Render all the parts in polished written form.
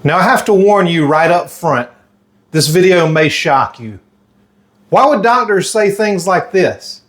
Now I have to warn you right up front, this video may shock you. Why would doctors say things like this?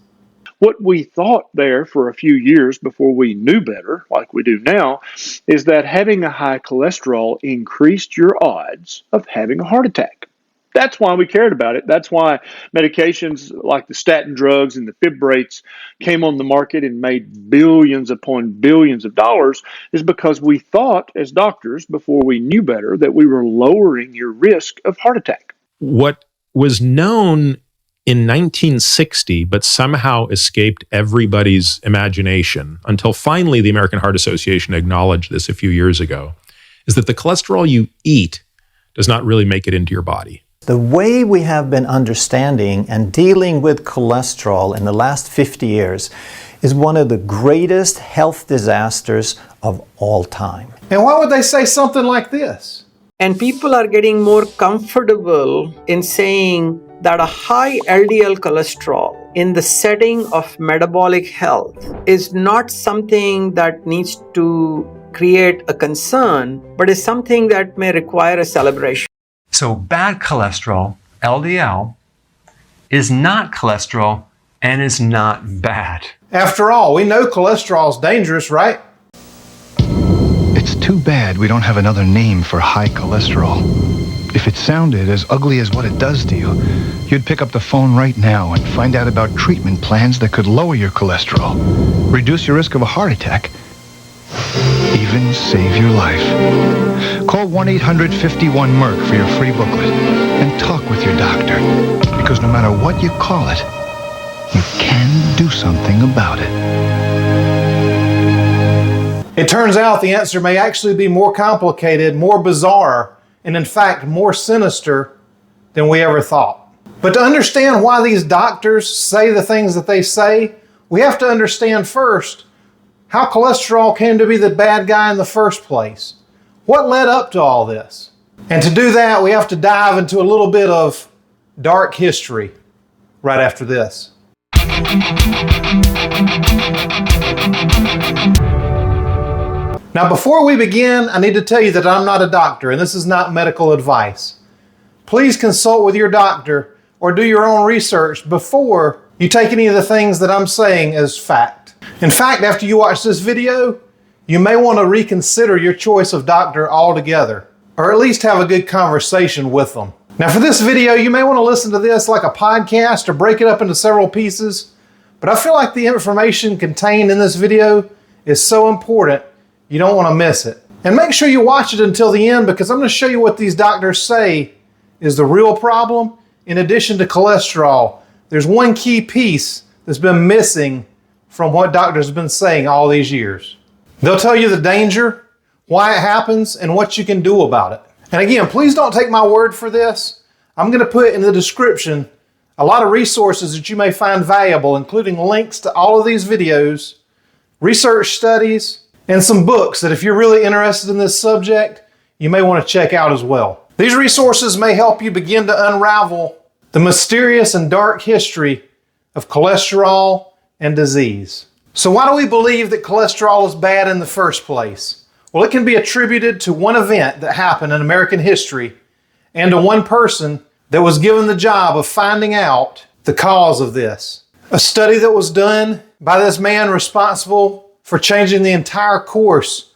What we thought there for a few years before we knew better, like we do now, is that having a high cholesterol increased your odds of having a heart attack. That's why we cared about it. That's why medications like the statin drugs and the fibrates came on the market and made billions upon billions of dollars, is because we thought as doctors, before we knew better, that we were lowering your risk of heart attack. What was known in 1960, but somehow escaped everybody's imagination until finally the American Heart Association acknowledged this a few years ago, is that the cholesterol you eat does not really make it into your body. The way we have been understanding and dealing with cholesterol in the last 50 years is one of the greatest health disasters of all time. And why would they say something like this? And people are getting more comfortable in saying that a high LDL cholesterol in the setting of metabolic health is not something that needs to create a concern, but is something that may require a celebration. So bad cholesterol, LDL, is not cholesterol and is not bad. After all, we know cholesterol is dangerous, right? It's too bad we don't have another name for high cholesterol. If it sounded as ugly as what it does to you, you'd pick up the phone right now and find out about treatment plans that could lower your cholesterol, reduce your risk of a heart attack, even save your life. Call 1-800-51-MERC for your free booklet and talk with your doctor, because no matter what you call it, you can do something about it. It turns out the answer may actually be more complicated, more bizarre, and in fact more sinister than we ever thought. But to understand why these doctors say the things that they say, we have to understand first how cholesterol came to be the bad guy in the first place. What led up to all this? And to do that, we have to dive into a little bit of dark history right after this. Now, before we begin, I need to tell you that I'm not a doctor and this is not medical advice. Please consult with your doctor or do your own research before you take any of the things that I'm saying as fact. In fact, after you watch this video, you may want to reconsider your choice of doctor altogether, or at least have a good conversation with them. Now, for this video, you may want to listen to this like a podcast or break it up into several pieces, but I feel like the information contained in this video is so important, you don't want to miss it. And make sure you watch it until the end, because I'm going to show you what these doctors say is the real problem. In addition to cholesterol, there's one key piece that's been missing from what doctors have been saying all these years. They'll tell you the danger, why it happens, and what you can do about it. And again, please don't take my word for this. I'm going to put in the description a lot of resources that you may find valuable, including links to all of these videos, research studies, and some books that if you're really interested in this subject, you may want to check out as well. These resources may help you begin to unravel the mysterious and dark history of cholesterol and disease. So why do we believe that cholesterol is bad in the first place? Well, it can be attributed to one event that happened in American history and to one person that was given the job of finding out the cause of this. A study that was done by this man responsible for changing the entire course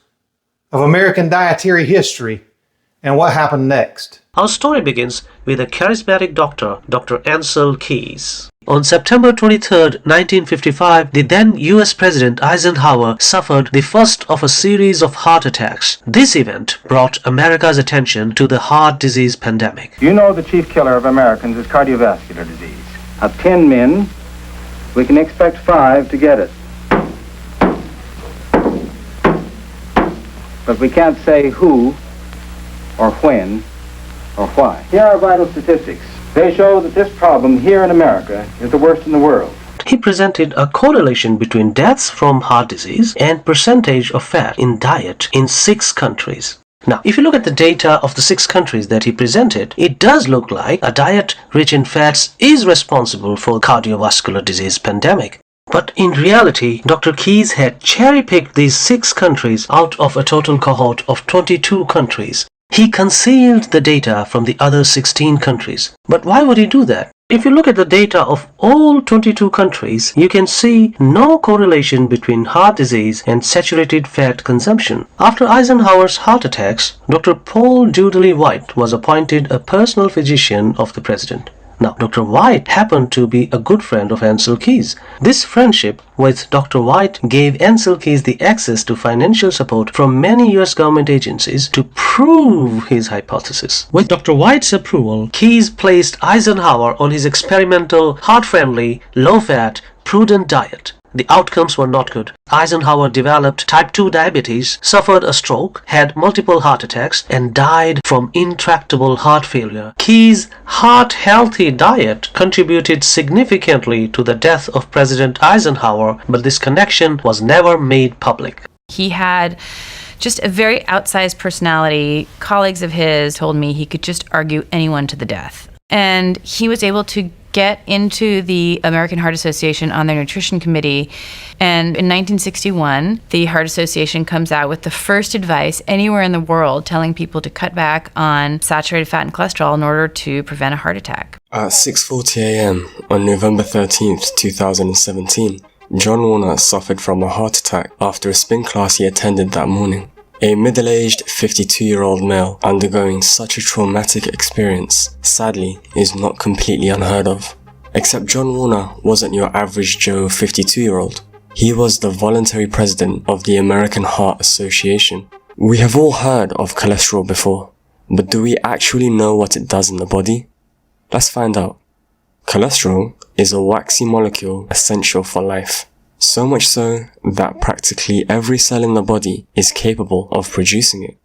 of American dietary history and what happened next. Our story begins with a charismatic doctor, Dr. Ancel Keys. On September 23, 1955, the then US President Eisenhower suffered the first of a series of heart attacks. This event brought America's attention to the heart disease pandemic. You know the chief killer of Americans is cardiovascular disease. Of 10 men, we can expect 5 to get it. But we can't say who, or when, or why. Here are vital statistics. They show that this problem here in America is the worst in the world. He presented a correlation between deaths from heart disease and percentage of fat in diet in 6 countries. Now, if you look at the data of the 6 countries that he presented, it does look like a diet rich in fats is responsible for cardiovascular disease pandemic. But in reality, Dr. Keys had cherry-picked these 6 countries out of a total cohort of 22 countries. He concealed the data from the other 16 countries. But why would he do that? If you look at the data of all 22 countries, you can see no correlation between heart disease and saturated fat consumption. After Eisenhower's heart attacks, Dr. Paul Dudley White was appointed a personal physician of the president. Now, Dr. White happened to be a good friend of Ancel Keys. This friendship with Dr. White gave Ancel Keys the access to financial support from many US government agencies to prove his hypothesis. With Dr. White's approval, Keys placed Eisenhower on his experimental, heart-friendly, low-fat, prudent diet. The outcomes were not good. Eisenhower developed type 2 diabetes, suffered a stroke, had multiple heart attacks, and died from intractable heart failure. Keys' heart-healthy diet contributed significantly to the death of President Eisenhower, but this connection was never made public. He had just a very outsized personality. Colleagues of his told me he could just argue anyone to the death. And he was able to get into the American Heart Association on their nutrition committee. And in 1961, the Heart Association comes out with the first advice anywhere in the world telling people to cut back on saturated fat and cholesterol in order to prevent a heart attack. At 6:40 a.m. on November 13th, 2017, John Warner suffered from a heart attack after a spin class he attended that morning. A middle-aged 52-year-old male undergoing such a traumatic experience, sadly, is not completely unheard of. Except John Warner wasn't your average Joe 52-year-old. He was the voluntary president of the American Heart Association. We have all heard of cholesterol before, but do we actually know what it does in the body? Let's find out. Cholesterol is a waxy molecule essential for life. So much so that practically every cell in the body is capable of producing it.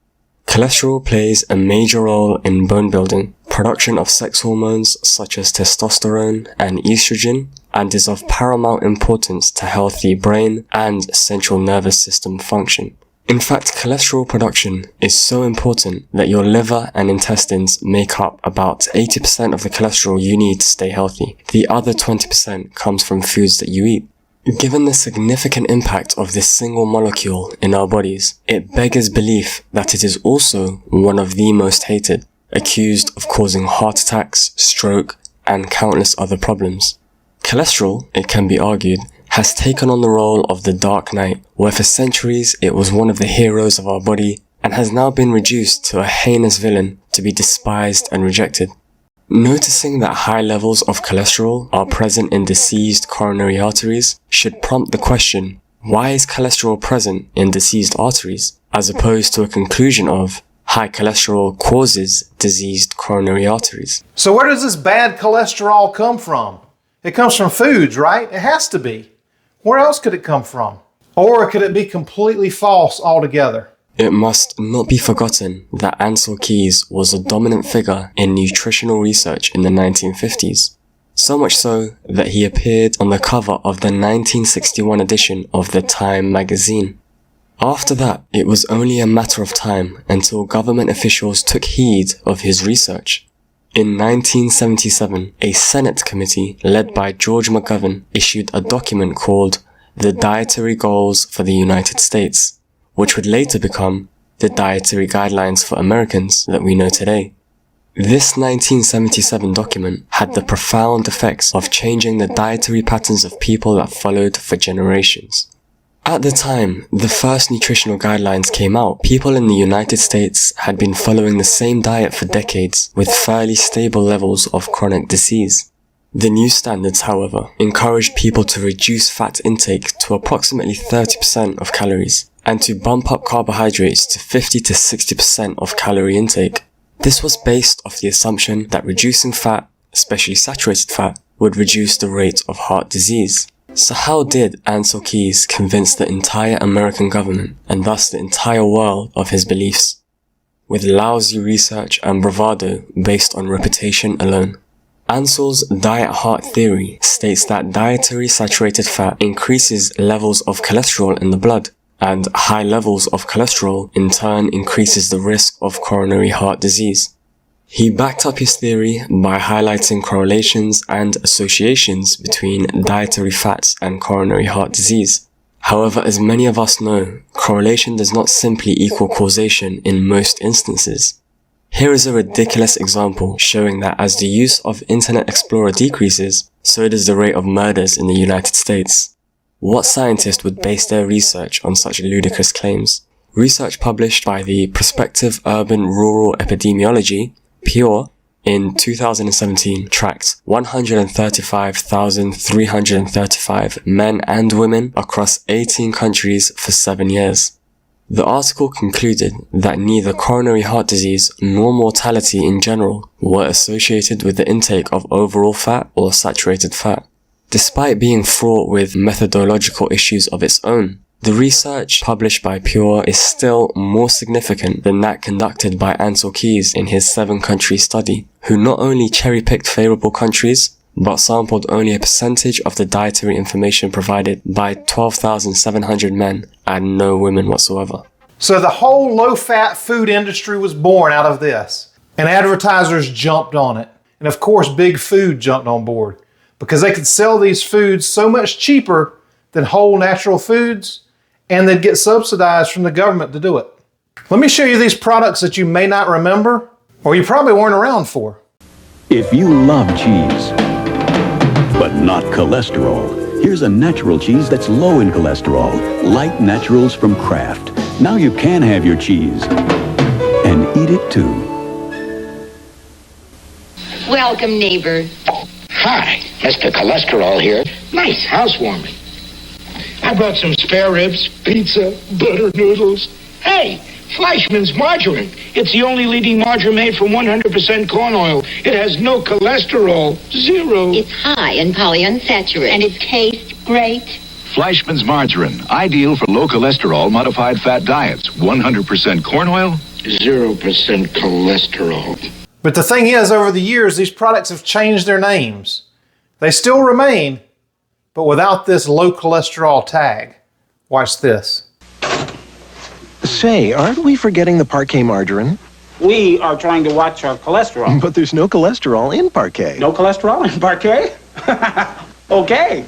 Cholesterol plays a major role in bone building, production of sex hormones such as testosterone and estrogen, and is of paramount importance to healthy brain and central nervous system function. In fact, cholesterol production is so important that your liver and intestines make up about 80% of the cholesterol you need to stay healthy. The other 20% comes from foods that you eat. Given the significant impact of this single molecule in our bodies, it beggars belief that it is also one of the most hated, accused of causing heart attacks, stroke, and countless other problems. Cholesterol, it can be argued, has taken on the role of the Dark Knight, where for centuries it was one of the heroes of our body and has now been reduced to a heinous villain to be despised and rejected. Noticing that high levels of cholesterol are present in diseased coronary arteries should prompt the question, why is cholesterol present in diseased arteries, as opposed to a conclusion of high cholesterol causes diseased coronary arteries. So where does this bad cholesterol come from? It comes from foods, right? It has to be. Where else could it come from? Or could it be completely false altogether? It must not be forgotten that Ancel Keys was a dominant figure in nutritional research in the 1950s. So much so that he appeared on the cover of the 1961 edition of the Time magazine. After that, it was only a matter of time until government officials took heed of his research. In 1977, a Senate committee led by George McGovern issued a document called the Dietary Goals for the United States, which would later become the Dietary Guidelines for Americans that we know today. This 1977 document had the profound effects of changing the dietary patterns of people that followed for generations. At the time the first nutritional guidelines came out, people in the United States had been following the same diet for decades with fairly stable levels of chronic disease. The new standards, however, encouraged people to reduce fat intake to approximately 30% of calories and to bump up carbohydrates to 50 to 60% of calorie intake. This was based off the assumption that reducing fat, especially saturated fat, would reduce the rate of heart disease. So how did Ancel Keys convince the entire American government, and thus the entire world, of his beliefs? With lousy research and bravado based on reputation alone. Ansel's diet heart theory states that dietary saturated fat increases levels of cholesterol in the blood, and high levels of cholesterol in turn increases the risk of coronary heart disease. He backed up his theory by highlighting correlations and associations between dietary fats and coronary heart disease. However, as many of us know, correlation does not simply equal causation in most instances. Here is a ridiculous example showing that as the use of Internet Explorer decreases, so does the rate of murders in the United States. What scientist would base their research on such ludicrous claims? Research published by the Prospective Urban Rural Epidemiology, PURE, in 2017 tracked 135,335 men and women across 18 countries for 7 years. The article concluded that neither coronary heart disease nor mortality in general were associated with the intake of overall fat or saturated fat. Despite being fraught with methodological issues of its own, the research published by Pure is still more significant than that conducted by Ansel Keys in his 7-country study, who not only cherry-picked favorable countries, but sampled only a percentage of the dietary information provided by 12,700 men and no women whatsoever. So the whole low-fat food industry was born out of this, and advertisers jumped on it. And of course, Big Food jumped on board because they could sell these foods so much cheaper than whole natural foods, and they'd get subsidized from the government to do it. Let me show you these products that you may not remember, or you probably weren't around for. If you love cheese, but not cholesterol, here's a natural cheese that's low in cholesterol. Light Naturals from Kraft. Now you can have your cheese, and eat it too. Welcome, neighbor. Hi, Mr. Cholesterol here. Nice housewarming. I brought some spare ribs, pizza, butter noodles. Hey, Fleischmann's margarine. It's the only leading margarine made from 100% corn oil. It has no cholesterol. Zero. It's high in polyunsaturated. And it tastes great. Fleischmann's margarine, ideal for low cholesterol modified fat diets. 100% corn oil, 0% cholesterol. But the thing is, over the years, these products have changed their names. They still remain, but without this low cholesterol tag. Watch this. Say, aren't we forgetting the Parquet margarine? We are trying to watch our cholesterol. But there's no cholesterol in Parquet. No cholesterol in Parquet? Okay.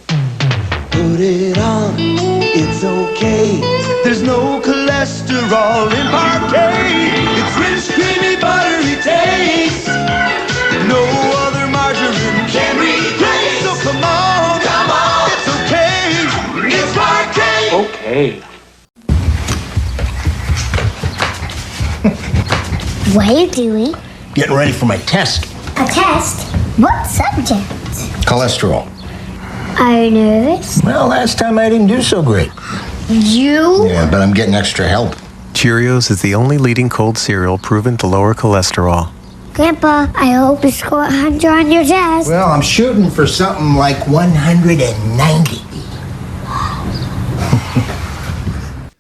Put it on, it's okay. There's no cholesterol in Parquet. It's rich, creamy, buttery taste. No other margarine can replace. So come on, it's okay. It's Parquet. Okay. What are you doing? Getting ready for my test. A test? What subject? Cholesterol. Are you nervous? Well, last time I didn't do so great. You? Yeah, but I'm getting extra help. Cheerios is the only leading cold cereal proven to lower cholesterol. Grandpa, I hope you score 100 on your test. Well, I'm shooting for something like 190.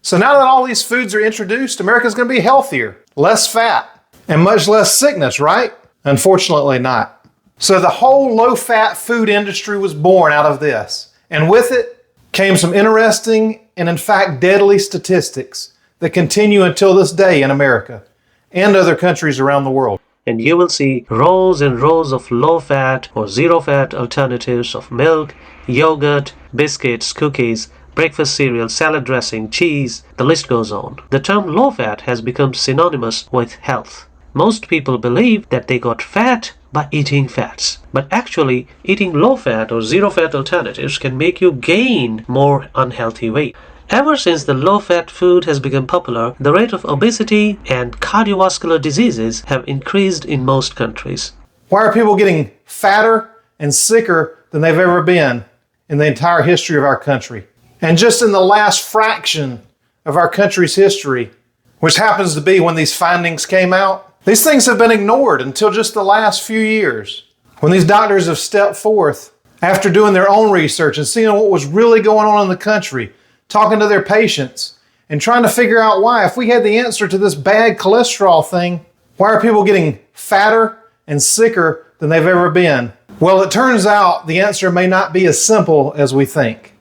So now that all these foods are introduced, America's going to be healthier, less fat, and much less sickness, right? Unfortunately not. So the whole low-fat food industry was born out of this. And with it came some interesting and in fact deadly statistics that continue until this day in America and other countries around the world. And you will see rows and rows of low-fat or zero-fat alternatives of milk, yogurt, biscuits, cookies, breakfast cereal, salad dressing, cheese, the list goes on. The term low-fat has become synonymous with health. Most people believe that they got fat by eating fats. But actually, eating low-fat or zero-fat alternatives can make you gain more unhealthy weight. Ever since the low-fat food has become popular, the rate of obesity and cardiovascular diseases have increased in most countries. Why are people getting fatter and sicker than they've ever been in the entire history of our country? And just in the last fraction of our country's history, which happens to be when these findings came out, these things have been ignored until just the last few years, when these doctors have stepped forth after doing their own research and seeing what was really going on in the country, talking to their patients and trying to figure out why. If we had the answer to this bad cholesterol thing, why are people getting fatter and sicker than they've ever been? Well, it turns out the answer may not be as simple as we think.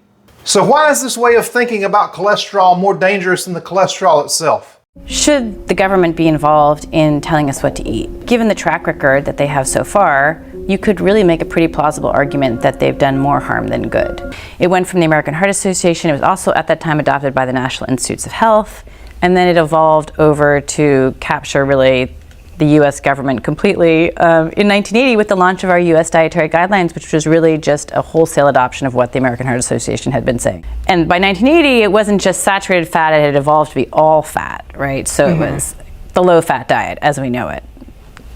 So why is this way of thinking about cholesterol more dangerous than the cholesterol itself? Should the government be involved in telling us what to eat? Given the track record that they have so far, you could really make a pretty plausible argument that they've done more harm than good. It went from the American Heart Association. It was also at that time adopted by the National Institutes of Health, and then it evolved over to capture really the U.S. government completely in 1980 with the launch of our U.S. dietary guidelines, which was really just a wholesale adoption of what the American Heart Association had been saying. And by 1980, it wasn't just saturated fat, it had evolved to be all fat, right? So it was the low-fat diet as we know it.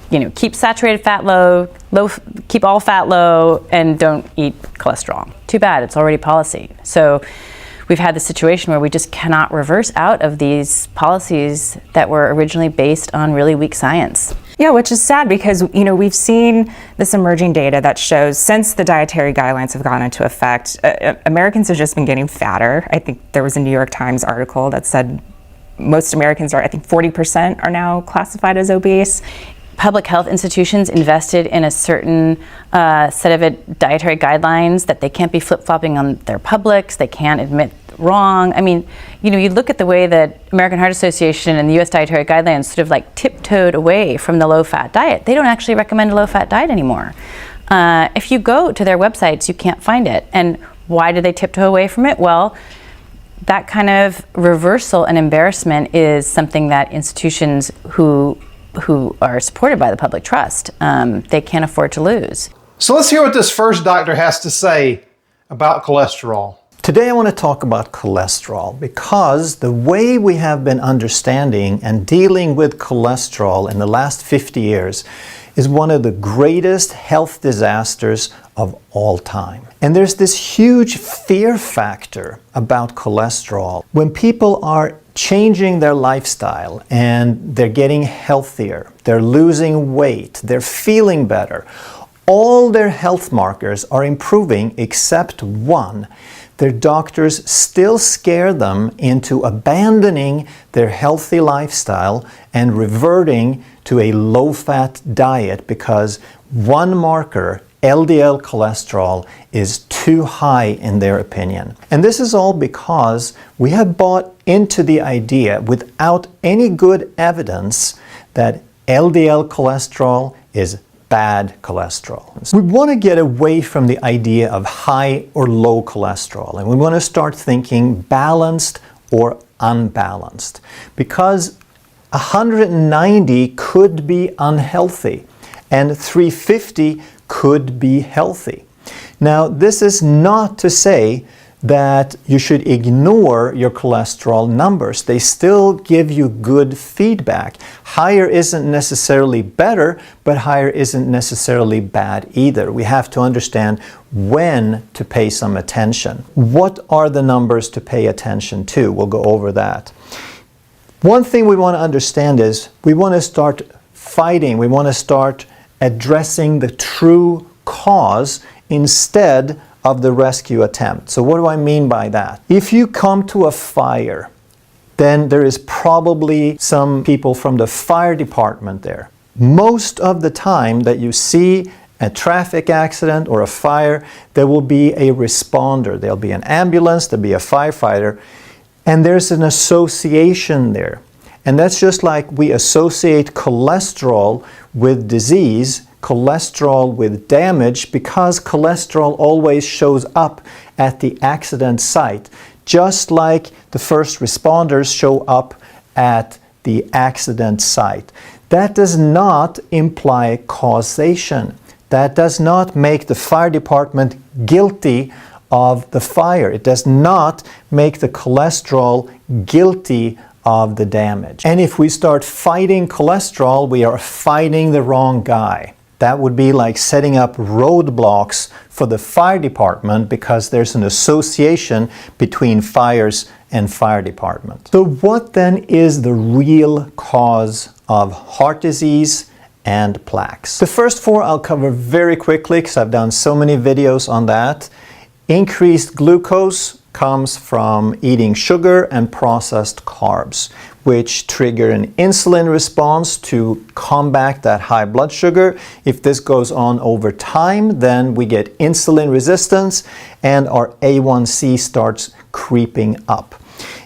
You know, keep saturated fat low, keep all fat low, and don't eat cholesterol. Too bad, it's already policy. So we've had the situation where we just cannot reverse out of these policies that were originally based on really weak science. Yeah, which is sad because, you know, we've seen this emerging data that shows since the dietary guidelines have gone into effect, Americans have just been getting fatter. I think there was a New York Times article that said most Americans are, I think 40% are now classified as obese. Public health institutions invested in a certain set of dietary guidelines that they can't be flip-flopping on their publics, they can't admit wrong. I mean, you know, you look at the way that American Heart Association and the U.S. dietary guidelines sort of like tiptoed away from the low-fat diet. They don't actually recommend a low-fat diet anymore. If you go to their websites, you can't find it. And why did they tiptoe away from it? Well, that kind of reversal and embarrassment is something that institutions who are supported by the public trust, they can't afford to lose. So let's hear what this first doctor has to say about cholesterol. Today I want to talk about cholesterol because the way we have been understanding and dealing with cholesterol in the last 50 years is one of the greatest health disasters of all time. And there's this huge fear factor about cholesterol. When people are changing their lifestyle and they're getting healthier, they're losing weight, they're feeling better, all their health markers are improving except one. Their doctors still scare them into abandoning their healthy lifestyle and reverting to a low-fat diet because one marker, LDL cholesterol, is too high in their opinion. And this is all because we have bought into the idea without any good evidence that LDL cholesterol is bad cholesterol. We want to get away from the idea of high or low cholesterol, and we want to start thinking balanced or unbalanced, because 190 could be unhealthy and 350 could be healthy. Now, this is not to say that you should ignore your cholesterol numbers. They still give you good feedback. Higher isn't necessarily better, but higher isn't necessarily bad either. We have to understand when to pay some attention. What are the numbers to pay attention to? We'll go over that. One thing we want to understand is we want to start fighting. We want to start addressing the true cause instead of the rescue attempt. So what do I mean by that? If you come to a fire, then there is probably some people from the fire department there. Most of the time that you see a traffic accident or a fire, there will be a responder. There'll be an ambulance, there'll be a firefighter, and there's an association there. And that's just like we associate cholesterol with disease, cholesterol with damage, because cholesterol always shows up at the accident site, just like the first responders show up at the accident site. That does not imply causation. That does not make the fire department guilty of the fire. It does not make the cholesterol guilty of the damage. And if we start fighting cholesterol, we are fighting the wrong guy. That would be like setting up roadblocks for the fire department because there's an association between fires and fire department. So what then is the real cause of heart disease and plaques? The first four I'll cover very quickly because I've done so many videos on that. Increased glucose comes from eating sugar and processed carbs, which trigger an insulin response to combat that high blood sugar. If this goes on over time, then we get insulin resistance and our A1C starts creeping up.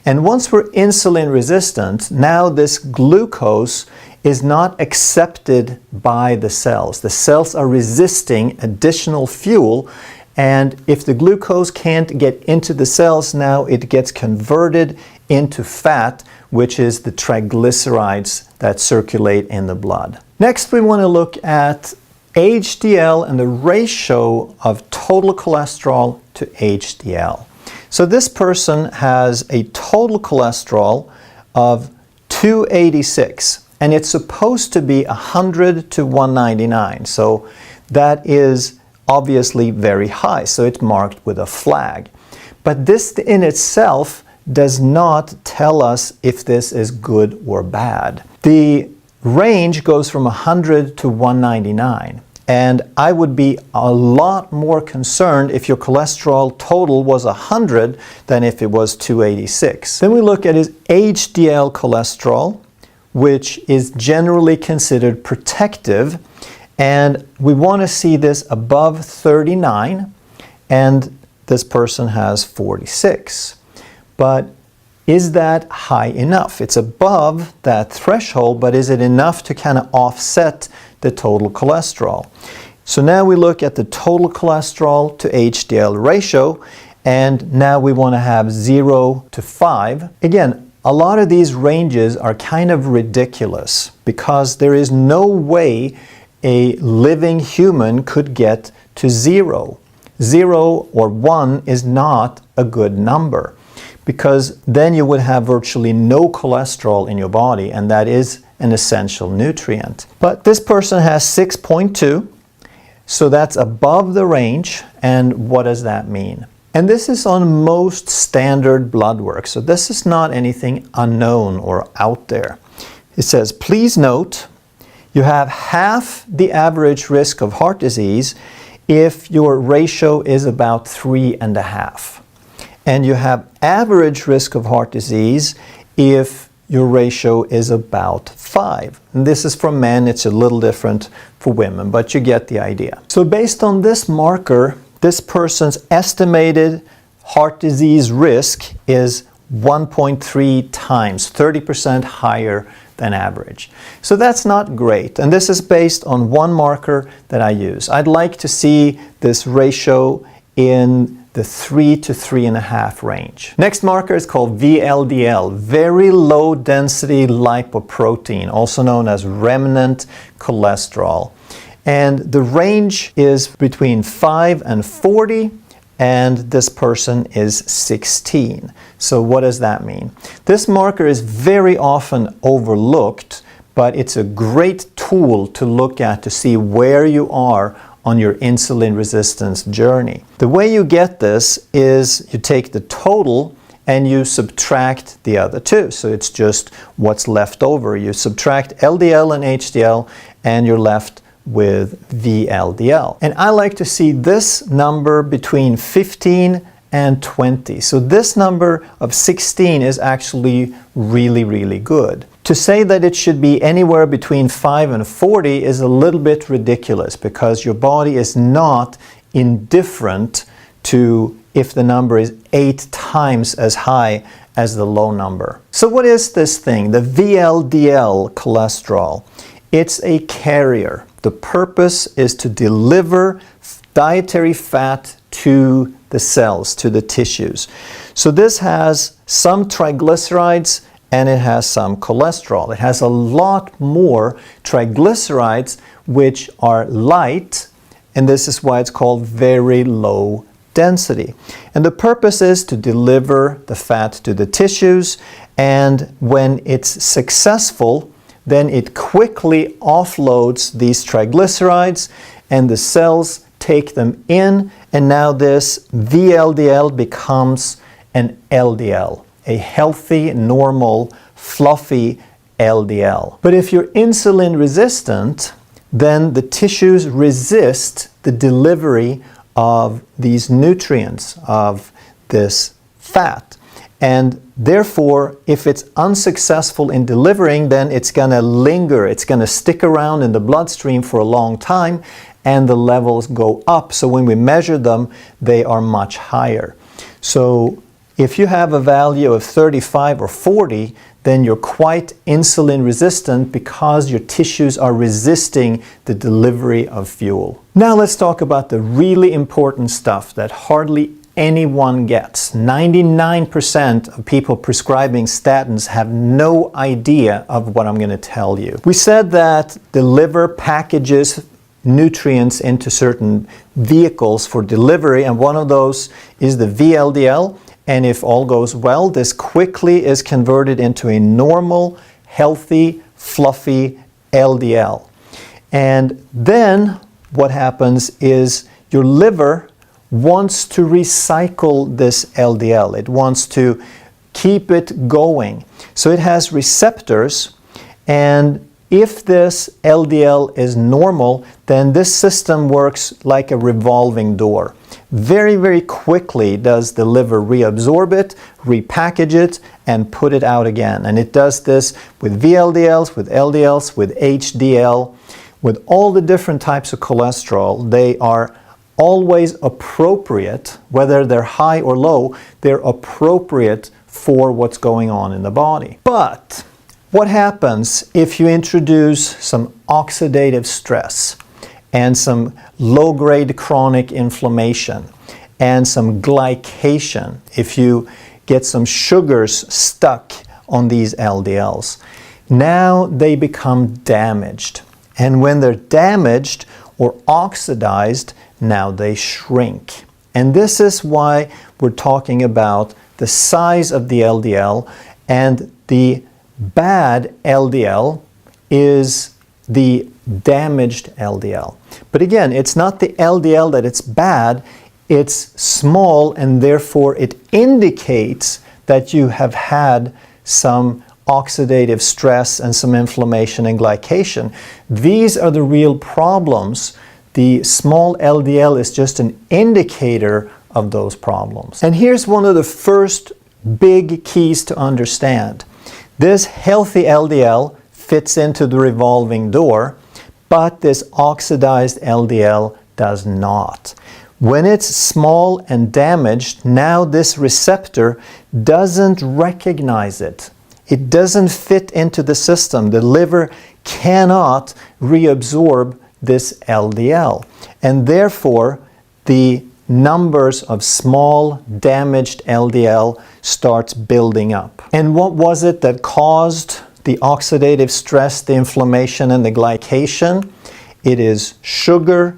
And once we're insulin resistant, now this glucose is not accepted by the cells. The cells are resisting additional fuel, and if the glucose can't get into the cells, now it gets converted into fat, which is the triglycerides that circulate in the blood. Next, we want to look at HDL and the ratio of total cholesterol to HDL. So this person has a total cholesterol of 286, and it's supposed to be 100 to 199. So that is obviously very high, so it's marked with a flag. But this in itself does not tell us if this is good or bad. The range goes from 100 to 199. And I would be a lot more concerned if your cholesterol total was 100 than if it was 286. Then we look at his HDL cholesterol, which is generally considered protective. And we want to see this above 39, and this person has 46. But is that high enough? It's above that threshold, but is it enough to kind of offset the total cholesterol? So now we look at the total cholesterol to HDL ratio, and now we want to have 0 to 5. Again, a lot of these ranges are kind of ridiculous because there is no way a living human could get to 0. 0 or 1 is not a good number, because then you would have virtually no cholesterol in your body, and that is an essential nutrient. But this person has 6.2, so that's above the range. And what does that mean? And this is on most standard blood work, so this is not anything unknown or out there. It says, please note, you have half the average risk of heart disease if your ratio is about 3.5. And you have average risk of heart disease if your ratio is about 5. And this is for men, it's a little different for women, but you get the idea. So based on this marker, this person's estimated heart disease risk is 1.3 times, 30% higher than average. So that's not great. And this is based on one marker that I use. I'd like to see this ratio in the 3 to 3.5 range. Next marker is called VLDL, very low density lipoprotein, also known as remnant cholesterol. And the range is between 5 and 40, and this person is 16. So what does that mean? This marker is very often overlooked, but it's a great tool to look at to see where you are on your insulin resistance journey. The way you get this is you take the total and you subtract the other two. So it's just what's left over. You subtract LDL and HDL and you're left with VLDL. And I like to see this number between 15 and 20. So this number of 16 is actually really, really good. To say that it should be anywhere between 5 and 40 is a little bit ridiculous, because your body is not indifferent to if the number is 8 times as high as the low number. So what is this thing, the VLDL cholesterol? It's a carrier. The purpose is to deliver dietary fat to the cells, to the tissues. So this has some triglycerides and it has some cholesterol. It has a lot more triglycerides, which are light, and this is why it's called very low density. And the purpose is to deliver the fat to the tissues, and when it's successful, then it quickly offloads these triglycerides and the cells take them in, and now this VLDL becomes an LDL, a healthy, normal, fluffy LDL. But if you're insulin resistant, then the tissues resist the delivery of these nutrients, of this fat. And therefore, if it's unsuccessful in delivering, then it's going to linger, it's going to stick around in the bloodstream for a long time, and the levels go up. So when we measure them, they are much higher. So if you have a value of 35 or 40, then you're quite insulin resistant because your tissues are resisting the delivery of fuel. Now let's talk about the really important stuff that hardly anyone gets. 99% of people prescribing statins have no idea of what I'm going to tell you. We said that the liver packages nutrients into certain vehicles for delivery, and one of those is the VLDL, and if all goes well, this quickly is converted into a normal, healthy, fluffy LDL. And then what happens is your liver wants to recycle this LDL. It wants to keep it going. So it has receptors, and if this LDL is normal, then this system works like a revolving door. Very, very quickly does the liver reabsorb it, repackage it, and put it out again. And it does this with VLDLs, with LDLs, with HDL, with all the different types of cholesterol. They are always appropriate, whether they're high or low, they're appropriate for what's going on in the body. But what happens if you introduce some oxidative stress and some low-grade chronic inflammation and some glycation, if you get some sugars stuck on these LDLs? Now they become damaged. And when they're damaged or oxidized, now they shrink. And this is why we're talking about the size of the LDL, and the bad LDL is the damaged LDL. But again, it's not the LDL that it's bad, it's small, and therefore it indicates that you have had some oxidative stress and some inflammation and glycation. These are the real problems. The small LDL is just an indicator of those problems. And here's one of the first big keys to understand. This healthy LDL fits into the revolving door, but this oxidized LDL does not. When it's small and damaged, now this receptor doesn't recognize it. It doesn't fit into the system. The liver cannot reabsorb this LDL, and therefore the numbers of small damaged LDL starts building up. And what was it that caused the oxidative stress, the inflammation, and the glycation? It is sugar,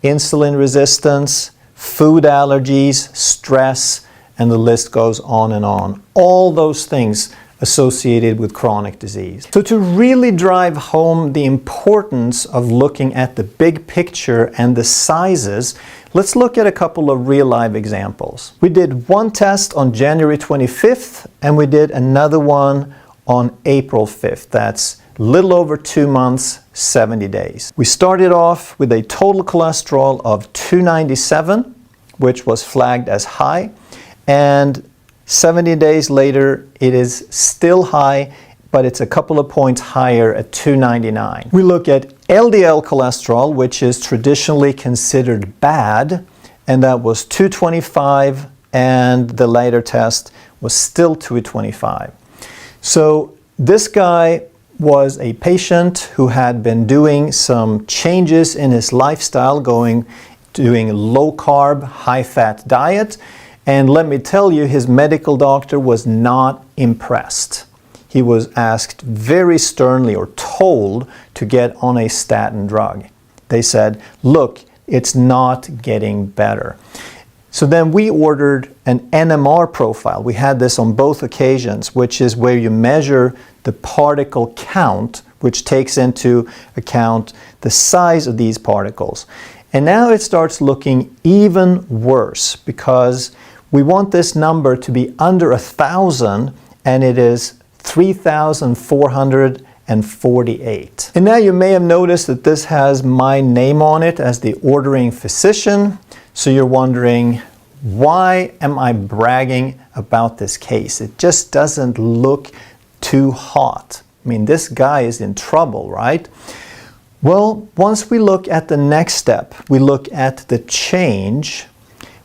insulin resistance, food allergies, stress, and the list goes on and on. All those things associated with chronic disease. So to really drive home the importance of looking at the big picture and the sizes, let's look at a couple of real live examples. We did one test on January 25th, and we did another one on April 5th. That's a little over 2 months, 70 days. We started off with a total cholesterol of 297, which was flagged as high, and 70 days later, it is still high, but it's a couple of points higher at 299. We look at LDL cholesterol, which is traditionally considered bad, and that was 225, and the later test was still 225. So this guy was a patient who had been doing some changes in his lifestyle, doing low-carb, high-fat diet. And let me tell you, his medical doctor was not impressed. He was asked very sternly, or told, to get on a statin drug. They said, look, it's not getting better. So then we ordered an NMR profile. We had this on both occasions, which is where you measure the particle count, which takes into account the size of these particles. And now it starts looking even worse, because we want this number to be under 1,000, and it is 3,448. And now you may have noticed that this has my name on it as the ordering physician. So you're wondering, why am I bragging about this case? It just doesn't look too hot. I mean, this guy is in trouble, right? Well, once we look at the next step, we look at the change,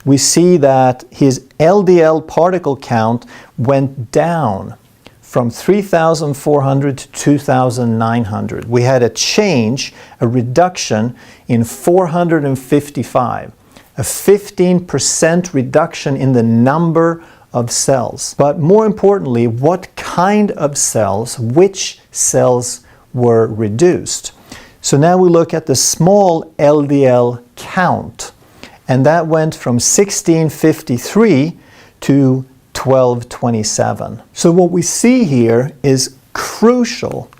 we see that his LDL particle count went down from 3,400 to 2,900. We had a change, a reduction in 455. a 15% reduction in the number of cells. But more importantly, what kind of cells, which cells were reduced? So now we look at the small LDL count, and that went from 1653 to 1227. So what we see here is crucial.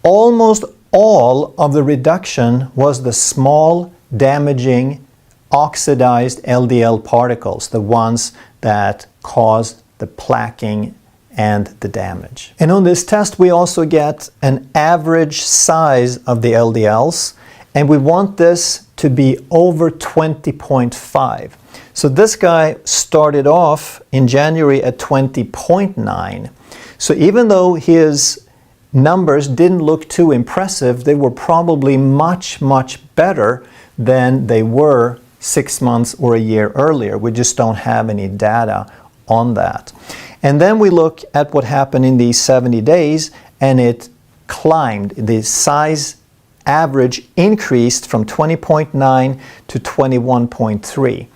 Almost all of the reduction was the small, damaging, oxidized LDL particles, the ones that caused the plaquing and the damage. And on this test, we also get an average size of the LDLs, and we want this to be over 20.5. So this guy started off in January at 20.9. So even though his numbers didn't look too impressive, they were probably much, much better than they were 6 months or a year earlier. We just don't have any data on that. And then we look at what happened in these 70 days, and it climbed. The size average increased from 20.9 to 21.3.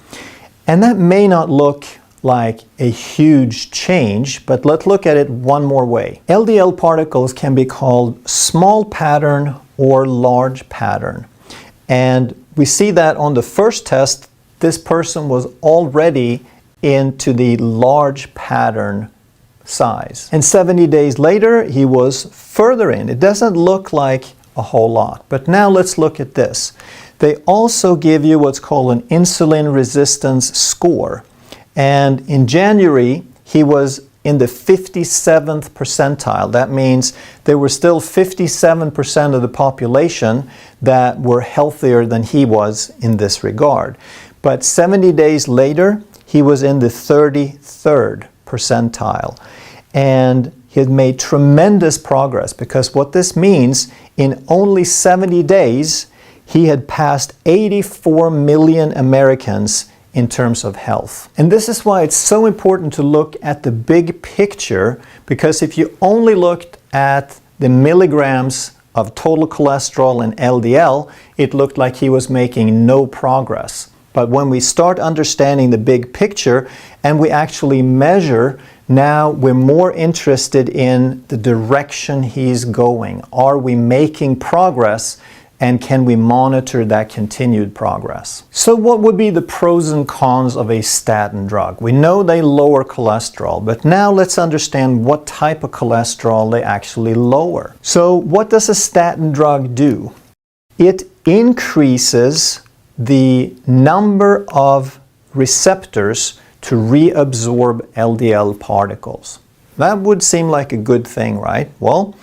And that may not look like a huge change, but let's look at it one more way. LDL particles can be called small pattern or large pattern. And we see that on the first test, this person was already into the large pattern size. And 70 days later, he was further in. It doesn't look like a whole lot. But now let's look at this. They also give you what's called an insulin resistance score. And in January, he was in the 57th percentile. That means there were still 57% of the population that were healthier than he was in this regard. But 70 days later, he was in the 33rd percentile. And he had made tremendous progress, because what this means, in only 70 days, he had passed 84 million Americans in terms of health. And this is why it's so important to look at the big picture, because if you only looked at the milligrams of total cholesterol and LDL, it looked like he was making no progress. But when we start understanding the big picture and we actually measure, now we're more interested in the direction he's going. Are we making progress? And can we monitor that continued progress? So what would be the pros and cons of a statin drug? We know they lower cholesterol, but now let's understand what type of cholesterol they actually lower. So what does a statin drug do? It increases the number of receptors to reabsorb LDL particles. That would seem like a good thing, right? Well,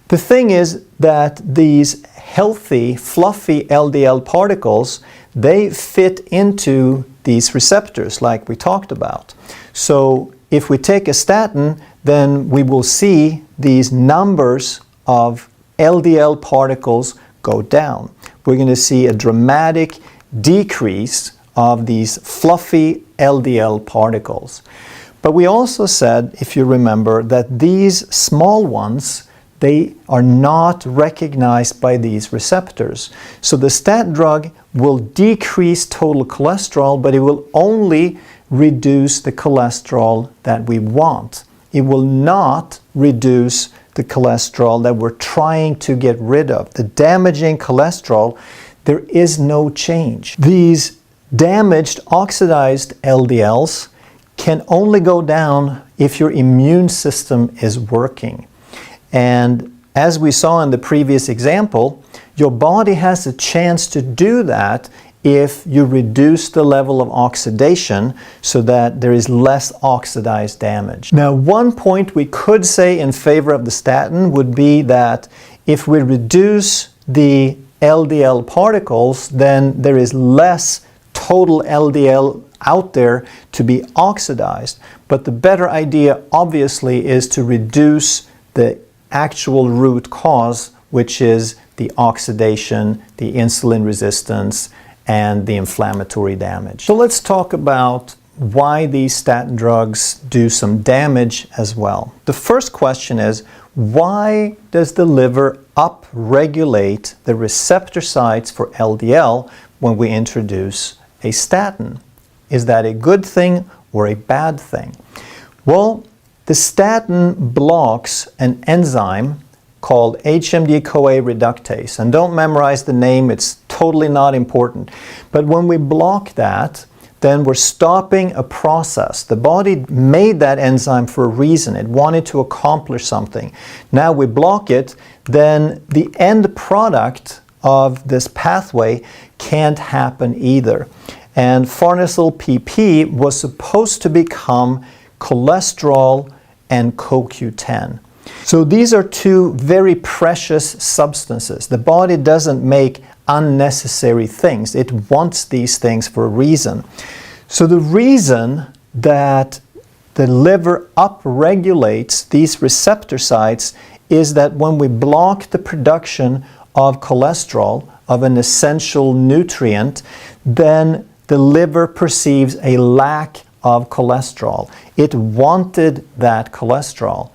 the thing is that these healthy, fluffy LDL particles, they fit into these receptors like we talked about. So if we take a statin, then we will see these numbers of LDL particles go down. We're going to see a dramatic decrease of these fluffy LDL particles. But we also said, if you remember, that these small ones, they are not recognized by these receptors. So the statin drug will decrease total cholesterol, but it will only reduce the cholesterol that we want. It will not reduce the cholesterol that we're trying to get rid of. The damaging cholesterol, there is no change. These damaged, oxidized LDLs can only go down if your immune system is working. And as we saw in the previous example, your body has a chance to do that if you reduce the level of oxidation so that there is less oxidized damage. Now, one point we could say in favor of the statin would be that if we reduce the LDL particles, then there is less total LDL out there to be oxidized. But the better idea, obviously, is to reduce the actual root cause, which is the oxidation, the insulin resistance, and the inflammatory damage. So let's talk about why these statin drugs do some damage as well. The first question is, why does the liver upregulate the receptor sites for LDL when we introduce a statin. Is that a good thing or a bad thing? Well, the statin blocks an enzyme called HMG-CoA reductase. And don't memorize the name, it's totally not important. But when we block that, then we're stopping a process. The body made that enzyme for a reason. It wanted to accomplish something. Now we block it, then the end product of this pathway can't happen either. And farnesyl PP was supposed to become cholesterol and CoQ10. So these are two very precious substances. The body doesn't make unnecessary things. It wants these things for a reason. So the reason that the liver upregulates these receptor sites is that when we block the production of cholesterol, of an essential nutrient, then the liver perceives a lack of cholesterol. It wanted that cholesterol.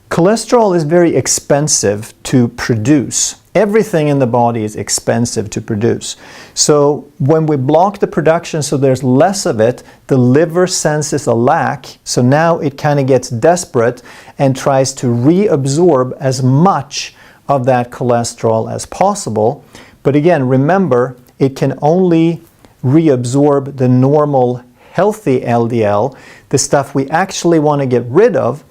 Cholesterol is very expensive to produce. Everything in the body is expensive to produce. So when we block the production so there's less of it, the liver senses a lack, so now it kind of gets desperate and tries to reabsorb as much of that cholesterol as possible. But again, remember, it can only reabsorb the normal healthy LDL. The stuff we actually want to get rid of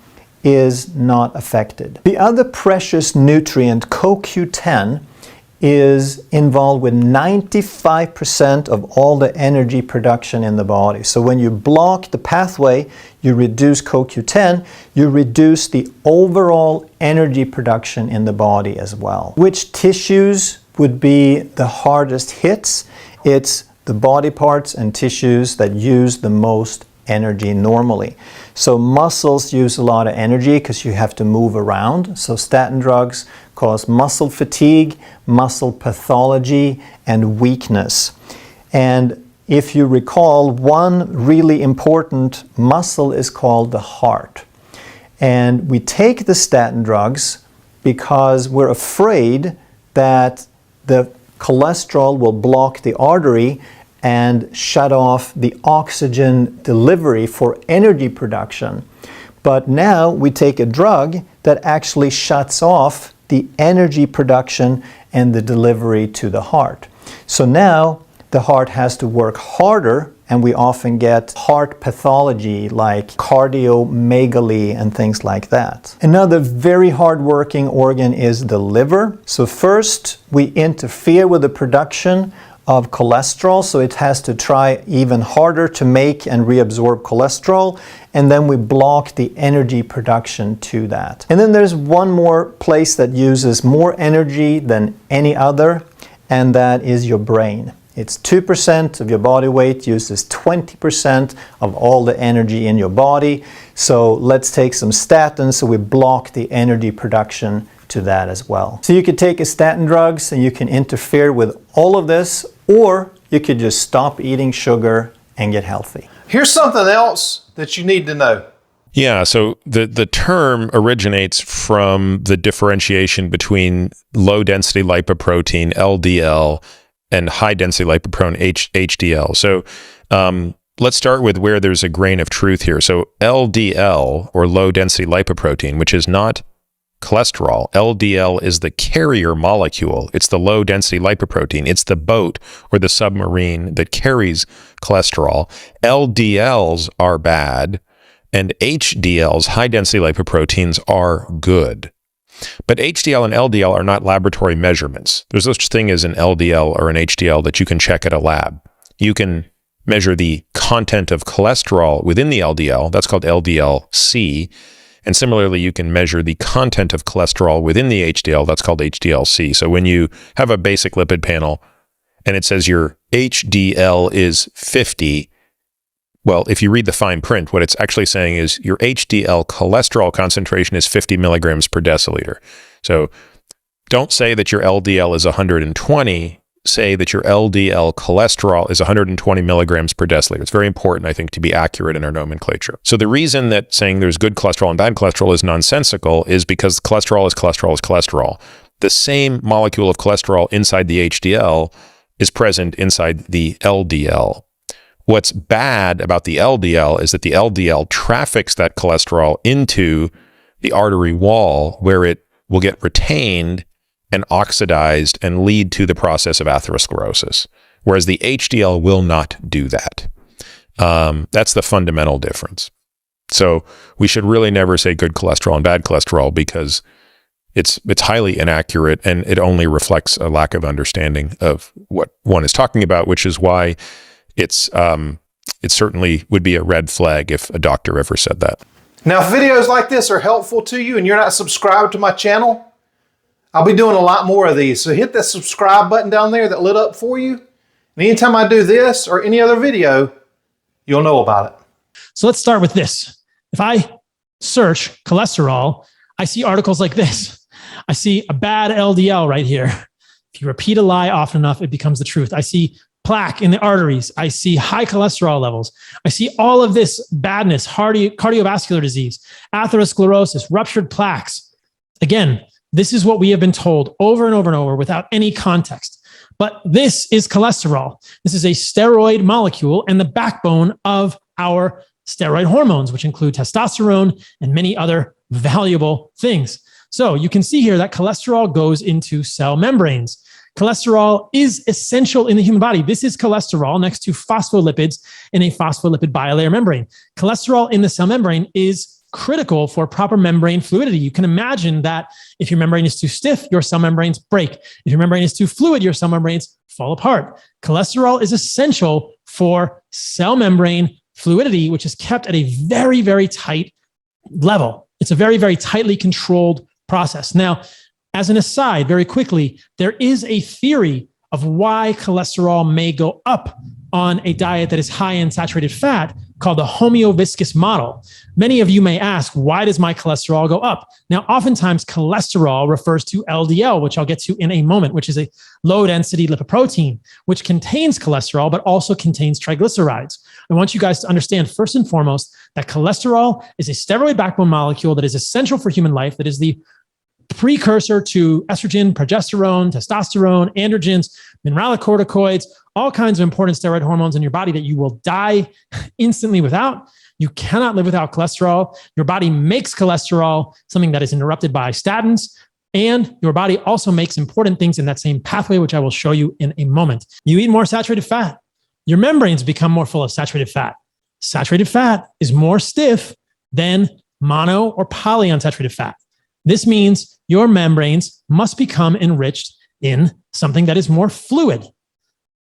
is not affected. The other precious nutrient, CoQ10, is involved with 95% of all the energy production in the body. So when you block the pathway, you reduce CoQ10, you reduce the overall energy production in the body as well. Which tissues would be the hardest hits? It's the body parts and tissues that use the most energy normally. So muscles use a lot of energy because you have to move around. So statin drugs cause muscle fatigue, muscle pathology, and weakness. And if you recall, one really important muscle is called the heart. And we take the statin drugs because we're afraid that the cholesterol will block the artery and shut off the oxygen delivery for energy production. But now we take a drug that actually shuts off the energy production and the delivery to the heart. So now the heart has to work harder, and we often get heart pathology like cardiomegaly and things like that. Another very hard-working organ is the liver. So first we interfere with the production of cholesterol, so it has to try even harder to make and reabsorb cholesterol, and then we block the energy production to that. And then there's one more place that uses more energy than any other, and that is your brain. It's 2% of your body weight, uses 20% of all the energy in your body. So let's take some statins so we block the energy production to that as well. So you could take a statin drugs and you can interfere with all of this, or you could just stop eating sugar and get healthy. Here's something else that you need to know. Yeah, so the term originates from the differentiation between low-density lipoprotein, LDL, and high-density lipoprotein, HDL. So let's start with where there's a grain of truth here. So LDL, or low-density lipoprotein, which is not cholesterol. LDL is the carrier molecule. It's the low-density lipoprotein. It's the boat or the submarine that carries cholesterol. LDLs are bad, and HDLs, high-density lipoproteins, are good. But HDL and LDL are not laboratory measurements. There's no such thing as an LDL or an HDL that you can check at a lab. You can measure the content of cholesterol within the LDL. That's called LDL-C. And similarly, you can measure the content of cholesterol within the HDL. That's called HDL-C. So when you have a basic lipid panel and it says your HDL is 50, well, if you read the fine print, what it's actually saying is your HDL cholesterol concentration is 50 milligrams per deciliter. So don't say that your LDL is 120. Say that your LDL cholesterol is 120 milligrams per deciliter. It's very important, I think, to be accurate in our nomenclature. So the reason that saying there's good cholesterol and bad cholesterol is nonsensical is because cholesterol is cholesterol is cholesterol. The same molecule of cholesterol inside the HDL is present inside the LDL. What's bad about the LDL is that the LDL traffics that cholesterol into the artery wall where it will get retained and oxidized and lead to the process of atherosclerosis, whereas the HDL will not do that. That's the fundamental difference. So we should really never say good cholesterol and bad cholesterol, because it's highly inaccurate, and it only reflects a lack of understanding of what one is talking about, which is why it certainly would be a red flag if a doctor ever said that. Now, if videos like this are helpful to you and you're not subscribed to my channel, I'll be doing a lot more of these. So hit that subscribe button down there that lit up for you. And anytime I do this or any other video, you'll know about it. So let's start with this. If I search cholesterol, I see articles like this. I see a bad LDL right here. If you repeat a lie often enough, it becomes the truth. I see plaque in the arteries. I see high cholesterol levels. I see all of this badness, cardiovascular disease, atherosclerosis, ruptured plaques. Again, this is what we have been told over and over and over without any context. But this is cholesterol. This is a steroid molecule and the backbone of our steroid hormones, which include testosterone and many other valuable things. So you can see here that cholesterol goes into cell membranes. Cholesterol is essential in the human body. This is cholesterol next to phospholipids in a phospholipid bilayer membrane. Cholesterol in the cell membrane is critical for proper membrane fluidity. You can imagine that if your membrane is too stiff, your cell membranes break. If your membrane is too fluid, your cell membranes fall apart. Cholesterol is essential for cell membrane fluidity, which is kept at a very, very tight level. It's a very, very tightly controlled process. Now, as an aside, very quickly, there is a theory of why cholesterol may go up on a diet that is high in saturated fat called the homeoviscous model. Many of you may ask, why does my cholesterol go up? Now, oftentimes cholesterol refers to LDL, which I'll get to in a moment, which is a low density lipoprotein, which contains cholesterol, but also contains triglycerides. I want you guys to understand first and foremost that cholesterol is a steroid backbone molecule that is essential for human life, that is the precursor to estrogen, progesterone, testosterone, androgens, mineralocorticoids, all kinds of important steroid hormones in your body that you will die instantly without. You cannot live without cholesterol. Your body makes cholesterol, something that is interrupted by statins, and your body also makes important things in that same pathway, which I will show you in a moment. You eat more saturated fat, your membranes become more full of saturated fat. Saturated fat is more stiff than mono or polyunsaturated fat. This means your membranes must become enriched in something that is more fluid.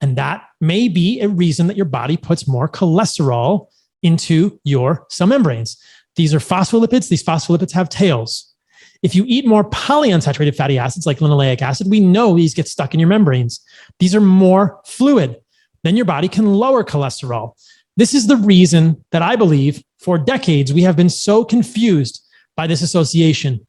And that may be a reason that your body puts more cholesterol into your cell membranes. These are phospholipids. These phospholipids have tails. If you eat more polyunsaturated fatty acids like linoleic acid, we know these get stuck in your membranes. These are more fluid. Then your body can lower cholesterol. This is the reason that I believe for decades we have been so confused by this association.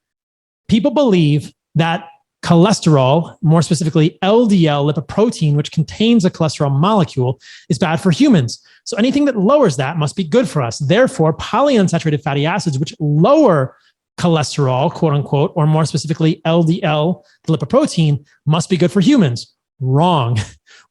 People believe that cholesterol, more specifically LDL lipoprotein, which contains a cholesterol molecule, is bad for humans. So anything that lowers that must be good for us. Therefore, polyunsaturated fatty acids, which lower cholesterol, quote unquote, or more specifically LDL, the lipoprotein, must be good for humans. Wrong.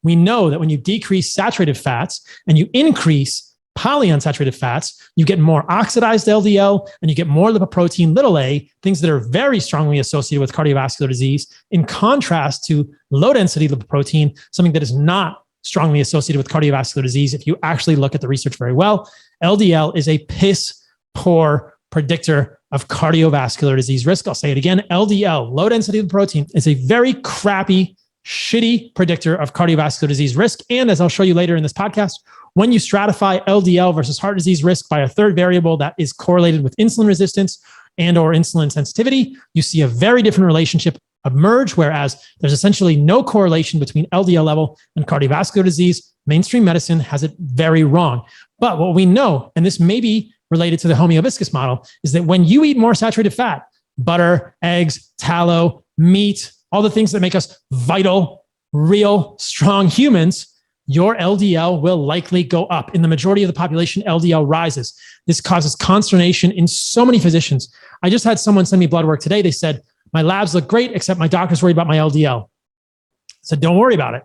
We know that when you decrease saturated fats and you increase polyunsaturated fats, you get more oxidized LDL and you get more lipoprotein little a, things that are very strongly associated with cardiovascular disease, in contrast to low density lipoprotein, something that is not strongly associated with cardiovascular disease. If you actually look at the research very well, LDL is a piss poor predictor of cardiovascular disease risk. I'll say it again, LDL, low density lipoprotein, is a very crappy, shitty predictor of cardiovascular disease risk. And as I'll show you later in this podcast, when you stratify LDL versus heart disease risk by a third variable that is correlated with insulin resistance and or insulin sensitivity, you see a very different relationship emerge, whereas there's essentially no correlation between LDL level and cardiovascular disease. Mainstream medicine has it very wrong. But what we know, and this may be related to the homeoviscous model, is that when you eat more saturated fat, butter, eggs, tallow, meat, all the things that make us vital, real, strong humans, your LDL will likely go up. In the majority of the population, LDL rises. This causes consternation in so many physicians. I just had someone send me blood work today. They said, my labs look great, except my doctor's worried about my LDL. I said, don't worry about it.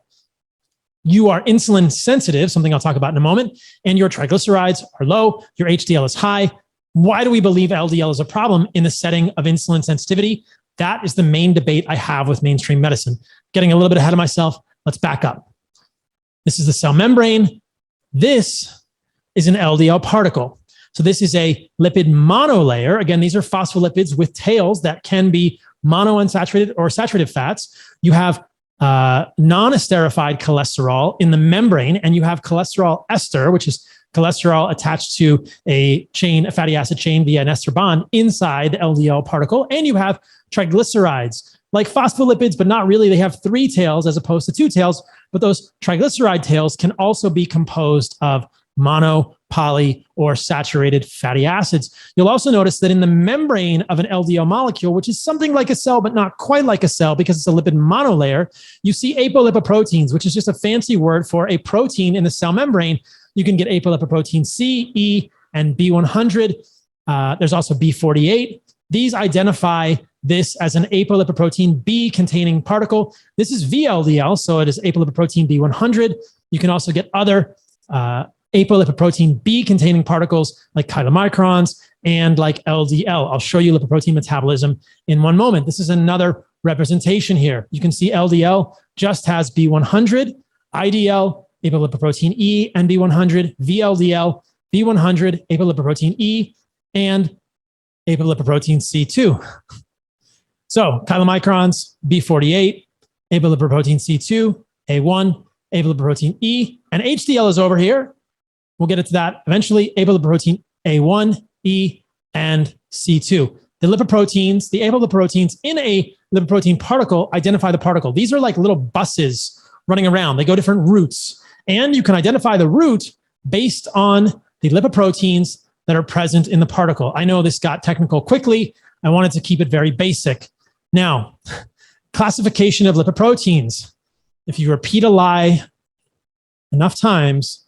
you are insulin sensitive, something I'll talk about in a moment, and your triglycerides are low, your HDL is high. Why do we believe LDL is a problem in the setting of insulin sensitivity? That is the main debate I have with mainstream medicine. Getting a little bit ahead of myself, let's back up. This is the cell membrane. This is an LDL particle. So this is a lipid monolayer. Again, these are phospholipids with tails that can be monounsaturated or saturated fats. You have non-esterified cholesterol in the membrane, and you have cholesterol ester, which is cholesterol attached to a fatty acid chain via an ester bond inside the LDL particle. And you have triglycerides, like phospholipids, but not really. They have 3 tails as opposed to 2 tails, but those triglyceride tails can also be composed of mono, poly, or saturated fatty acids. You'll also notice that in the membrane of an LDL molecule, which is something like a cell, but not quite like a cell because it's a lipid monolayer, you see apolipoproteins, which is just a fancy word for a protein in the cell membrane. You can get apolipoprotein C, E, and B100. There's also B48. These identify this as an apolipoprotein B containing particle. This is VLDL, so it is apolipoprotein B100. You can also get other apolipoprotein B containing particles like chylomicrons and like LDL. I'll show you lipoprotein metabolism in one moment. This is another representation here. You can see LDL just has B100, IDL, apolipoprotein E, and B100, VLDL, B100, apolipoprotein E, and apolipoprotein C2. So chylomicrons, B48, apolipoprotein C2, A1, apolipoprotein E, and HDL is over here. We'll get into that eventually. Apolipoprotein A1, E, and C2. The lipoproteins, the apolipoproteins in a lipoprotein particle identify the particle. These are like little buses running around. They go different routes. And you can identify the route based on the lipoproteins that are present in the particle. I know this got technical quickly. I wanted to keep it very basic. Now, classification of lipoproteins. If you repeat a lie enough times,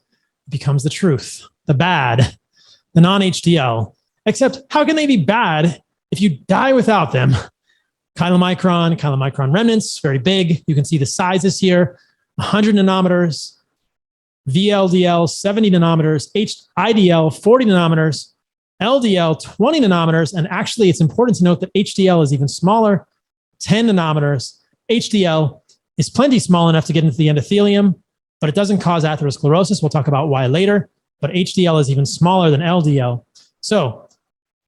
it becomes the truth, the bad, the non-HDL. Except, how can they be bad if you die without them? Chylomicron remnants, very big. You can see the sizes here, 100 nanometers, VLDL, 70 nanometers, IDL, 40 nanometers, LDL, 20 nanometers. And actually, it's important to note that HDL is even smaller, 10 nanometers. HDL is plenty small enough to get into the endothelium, but it doesn't cause atherosclerosis. We'll talk about why later. But HDL is even smaller than LDL. So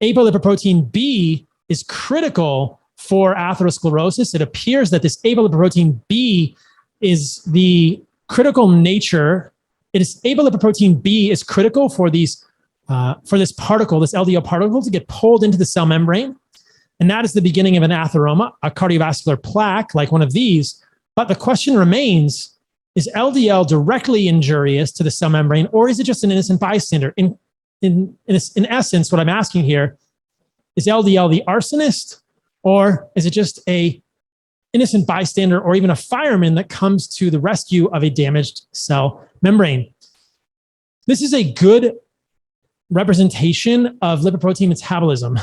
apolipoprotein B is critical for atherosclerosis. It appears that this apolipoprotein B is the critical nature. Apolipoprotein B is critical for these for this particle, this LDL particle, to get pulled into the cell membrane. And that is the beginning of an atheroma, a cardiovascular plaque like one of these. But the question remains, is LDL directly injurious to the cell membrane, or is it just an innocent bystander? In essence, what I'm asking here, is LDL the arsonist, or is it just a innocent bystander or even a fireman that comes to the rescue of a damaged cell membrane? This is a good representation of lipoprotein metabolism.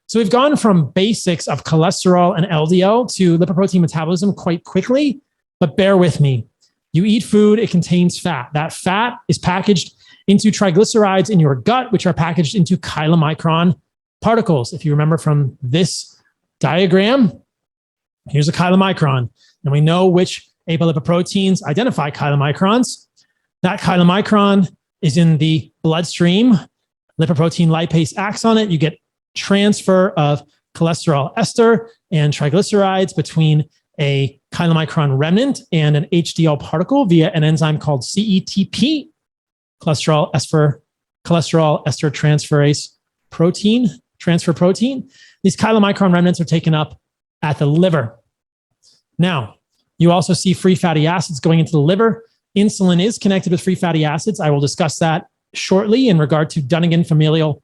So we've gone from basics of cholesterol and LDL to lipoprotein metabolism quite quickly, but bear with me. You eat food, it contains fat. That fat is packaged into triglycerides in your gut, which are packaged into chylomicron particles. If you remember from this diagram, here's a chylomicron, and we know which apolipoproteins identify chylomicrons. That chylomicron is in the bloodstream. Lipoprotein lipase acts on it. You get transfer of cholesterol ester and triglycerides between a chylomicron remnant and an HDL particle via an enzyme called CETP, cholesterol ester transferase protein, transfer protein. These chylomicron remnants are taken up at the liver. Now, you also see free fatty acids going into the liver. Insulin is connected with free fatty acids. I will discuss that shortly in regard to Dunnigan familial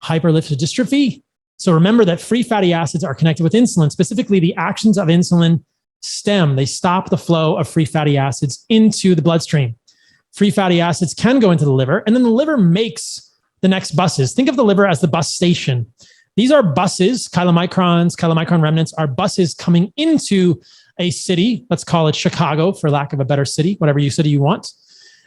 hyperlipidystrophy. So remember that free fatty acids are connected with insulin. Specifically, the actions of insulin stem. They stop the flow of free fatty acids into the bloodstream. Free fatty acids can go into the liver, and then the liver makes the next buses. Think of the liver as the bus station. These are buses, chylomicron remnants are buses coming into a city, let's call it Chicago for lack of a better city, whatever city you want.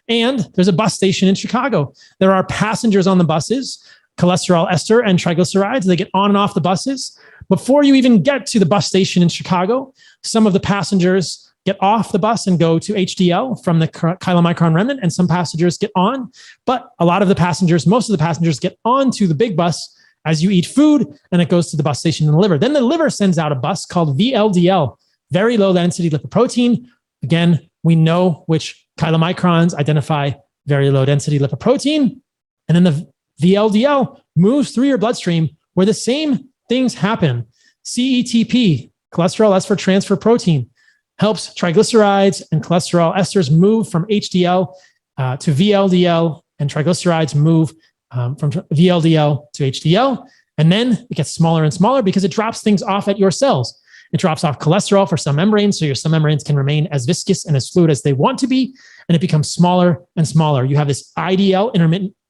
And there's a bus station in Chicago. There are passengers on the buses, cholesterol ester and triglycerides. They get on and off the buses. Before you even get to the bus station in Chicago, some of the passengers get off the bus and go to HDL from the chylomicron remnant, and some passengers get on. But a lot of the passengers, most of the passengers get onto the big bus as you eat food, and it goes to the bus station in the liver. Then the liver sends out a bus called VLDL, very low density lipoprotein. Again, we know which chylomicrons identify very low density lipoprotein. And then the VLDL moves through your bloodstream where the same things happen. CETP, cholesterol S for transfer protein, helps triglycerides and cholesterol esters move from HDL to VLDL, and triglycerides move from VLDL to HDL. And then it gets smaller and smaller because it drops things off at your cells. It drops off cholesterol for some membranes, so your cell membranes can remain as viscous and as fluid as they want to be, and it becomes smaller and smaller. You have this IDL,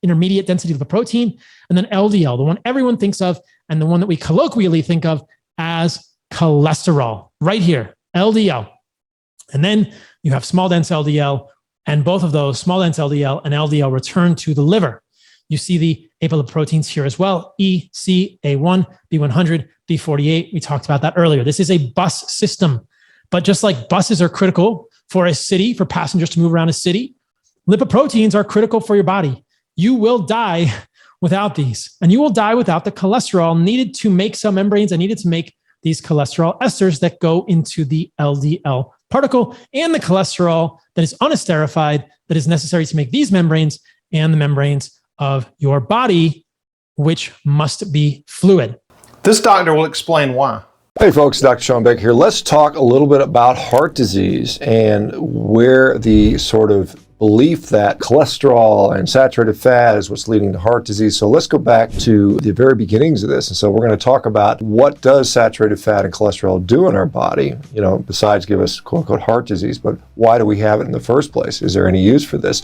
intermediate density lipoprotein, and then LDL, the one everyone thinks of, and the one that we colloquially think of as cholesterol, right here, LDL. And then you have small dense LDL, and both of those, small dense LDL and LDL, return to the liver. You see the apolipoproteins here as well, E, C, A1, B100, B48. We talked about that earlier. This is a bus system. But just like buses are critical for a city, for passengers to move around a city, lipoproteins are critical for your body. You will die without these, and you will die without the cholesterol needed to make cell membranes and needed to make these cholesterol esters that go into the LDL particle, and the cholesterol that is unesterified that is necessary to make these membranes and the membranes of your body, which must be fluid. This doctor will explain why. Hey folks, Dr. Sean Beck here. Let's talk a little bit about heart disease and where the sort of belief that cholesterol and saturated fat is what's leading to heart disease. So let's go back to the very beginnings of this. And so we're going to talk about what does saturated fat and cholesterol do in our body, besides give us quote unquote heart disease, but why do we have it in the first place? Is there any use for this?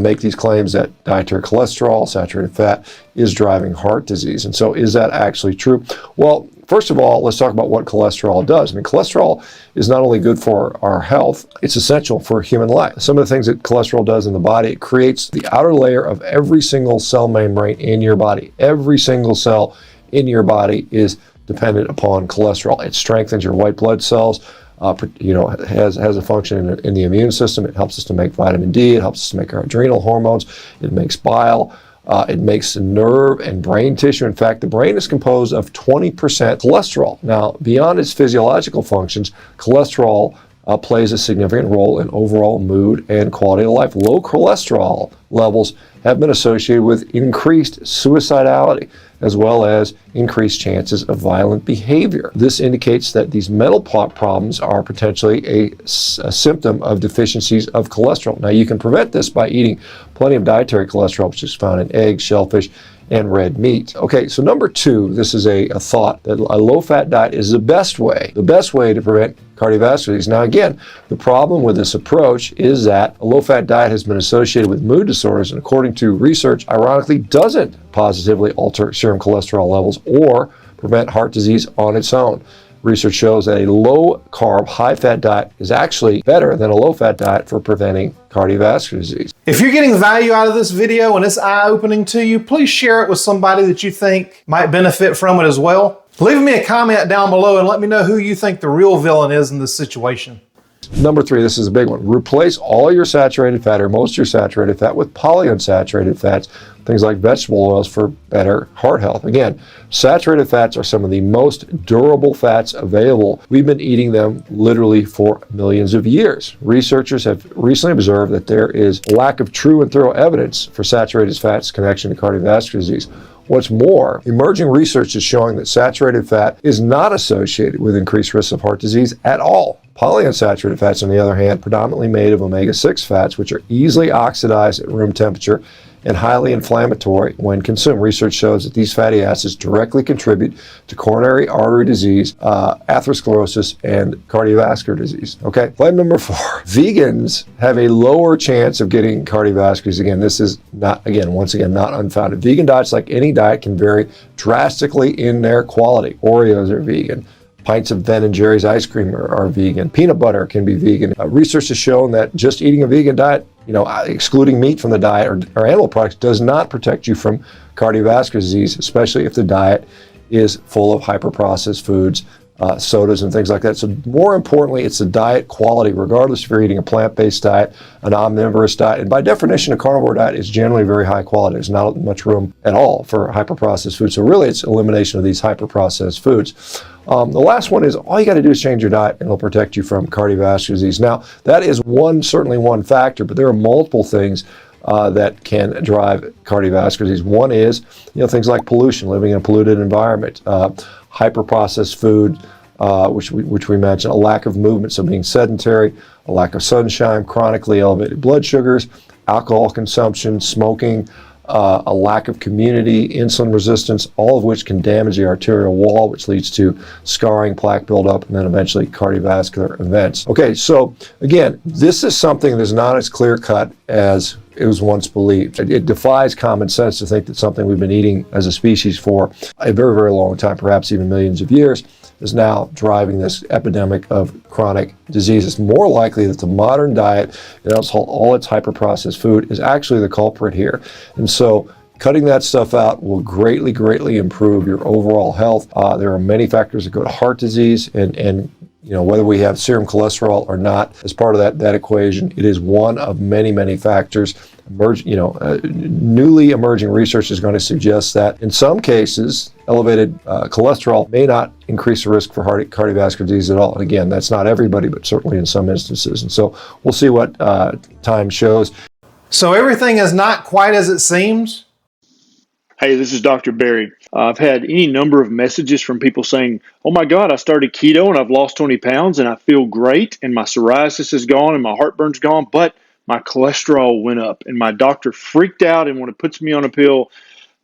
Make these claims that dietary cholesterol, saturated fat is driving heart disease. And so is that actually true? Well, first of all, let's talk about what cholesterol does. Cholesterol is not only good for our health, it's essential for human life. Some of the things that cholesterol does in the body, it creates the outer layer of every single cell membrane in your body. Every single cell in your body is dependent upon cholesterol. It strengthens your white blood cells. Has a function in the immune system. It helps us to make vitamin D. It helps us to make our adrenal hormones. It makes bile. It makes nerve and brain tissue. In fact, the brain is composed of 20% cholesterol. Now, beyond its physiological functions, cholesterol plays a significant role in overall mood and quality of life. Low cholesterol levels have been associated with increased suicidality, as well as increased chances of violent behavior. This indicates that these mental problems are potentially a symptom of deficiencies of cholesterol. Now, you can prevent this by eating plenty of dietary cholesterol, which is found in eggs, shellfish, and red meat. Okay, so number two, this is a thought that a low-fat diet is the best way to prevent cardiovascular disease. Now again, the problem with this approach is that a low-fat diet has been associated with mood disorders, and according to research, ironically doesn't positively alter serum cholesterol levels or prevent heart disease on its own. Research shows that a low-carb, high-fat diet is actually better than a low-fat diet for preventing cardiovascular disease. If you're getting value out of this video and it's eye-opening to you, please share it with somebody that you think might benefit from it as well. Leave me a comment down below and let me know who you think the real villain is in this situation. Number three, this is a big one. Replace all your saturated fat or most of your saturated fat with polyunsaturated fats, things like vegetable oils for better heart health. Again, saturated fats are some of the most durable fats available. We've been eating them literally for millions of years. Researchers have recently observed that there is a lack of true and thorough evidence for saturated fats' connection to cardiovascular disease. What's more, emerging research is showing that saturated fat is not associated with increased risk of heart disease at all. Polyunsaturated fats, on the other hand, predominantly made of omega-6 fats, which are easily oxidized at room temperature and highly inflammatory when consumed. Research shows that these fatty acids directly contribute to coronary artery disease, atherosclerosis, and cardiovascular disease. Okay, claim number four. Vegans have a lower chance of getting cardiovascular disease. Again, this is not, once again, not unfounded. Vegan diets, like any diet, can vary drastically in their quality. Oreos are vegan. Pints of Ben and Jerry's ice cream are vegan. Peanut butter can be vegan. Research has shown that just eating a vegan diet, excluding meat from the diet or animal products, does not protect you from cardiovascular disease, especially if the diet is full of hyper-processed foods, sodas and things like that. So more importantly, it's the diet quality, regardless if you're eating a plant-based diet, an omnivorous diet. And by definition, a carnivore diet is generally very high quality. There's not much room at all for hyper-processed foods. So really, it's elimination of these hyper-processed foods. The last one is all you got to do is change your diet and it'll protect you from cardiovascular disease. Now, that is certainly one factor, but there are multiple things that can drive cardiovascular disease. One is, things like pollution, living in a polluted environment, hyper-processed food, which we mentioned, a lack of movement, so being sedentary, a lack of sunshine, chronically elevated blood sugars, alcohol consumption, smoking, a lack of community, insulin resistance, all of which can damage the arterial wall, which leads to scarring, plaque buildup, and then eventually cardiovascular events. Okay, so again, this is something that's not as clear-cut as it was once believed. It defies common sense to think that something we've been eating as a species for a very, very long time, perhaps even millions of years, is now driving this epidemic of chronic disease. It's more likely that the modern diet, and all its hyper-processed food, is actually the culprit here. And so cutting that stuff out will greatly, greatly improve your overall health. There are many factors that go to heart disease, and whether we have serum cholesterol or not as part of that equation, it is one of many, many factors. Newly emerging research is going to suggest that in some cases, elevated cholesterol may not increase the risk for cardiovascular disease at all. And again, that's not everybody, but certainly in some instances. And so we'll see what time shows. So everything is not quite as it seems? Hey, this is Dr. Barry. I've had any number of messages from people saying, oh my God, I started keto and I've lost 20 pounds and I feel great and my psoriasis is gone and my heartburn's gone, but my cholesterol went up and my doctor freaked out and puts me on a pill.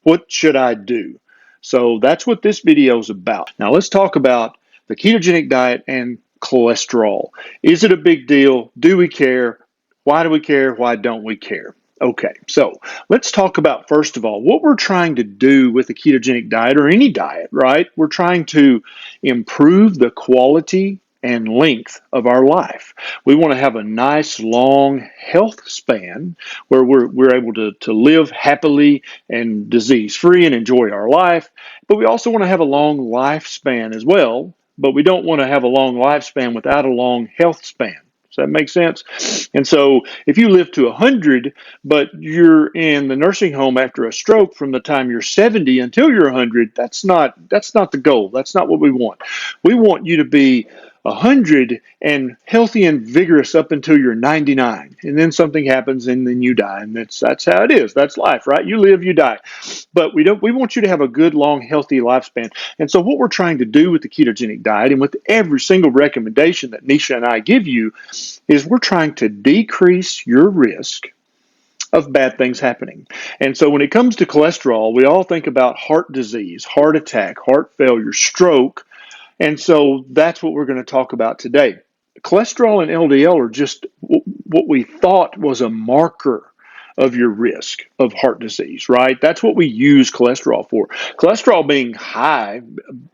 What should I do? So that's what this video is about. Now let's talk about the ketogenic diet and cholesterol. Is it a big deal? Do we care? Why do we care? Why don't we care? Okay, so let's talk about, first of all, what we're trying to do with a ketogenic diet or any diet, right? We're trying to improve the quality and length of our life. We want to have a nice, long health span where we're able to live happily and disease-free and enjoy our life. But we also want to have a long lifespan as well, but we don't want to have a long lifespan without a long health span. Does that make sense? And so if you live to 100, but you're in the nursing home after a stroke from the time you're 70 until you're 100, that's not the goal. That's not what we want. We want you to be 100 and healthy and vigorous up until you're 99. And then something happens and then you die. And that's how it is. That's life, right? You live, you die. But we want you to have a good, long, healthy lifespan. And so what we're trying to do with the ketogenic diet and with every single recommendation that Nisha and I give you is we're trying to decrease your risk of bad things happening. And so when it comes to cholesterol, we all think about heart disease, heart attack, heart failure, stroke. And so that's what we're going to talk about today. Cholesterol and LDL are just what we thought was a marker of your risk of heart disease, right? That's what we use cholesterol for. Cholesterol being high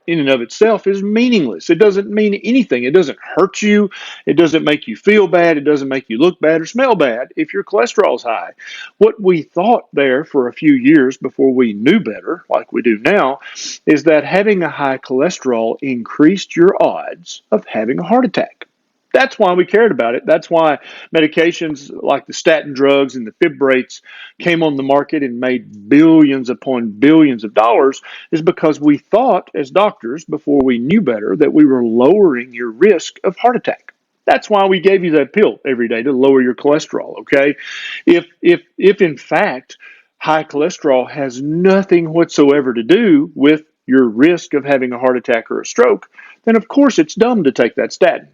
in and of itself is meaningless. It doesn't mean anything. It doesn't hurt you. It doesn't make you feel bad. It doesn't make you look bad or smell bad if your cholesterol is high. What we thought there for a few years before we knew better, like we do now, is that having a high cholesterol increased your odds of having a heart attack. That's why we cared about it. That's why medications like the statin drugs and the fibrates came on the market and made billions upon billions of dollars, is because we thought as doctors, before we knew better, that we were lowering your risk of heart attack. That's why we gave you that pill every day, to lower your cholesterol, okay? If in fact high cholesterol has nothing whatsoever to do with your risk of having a heart attack or a stroke, then of course it's dumb to take that statin,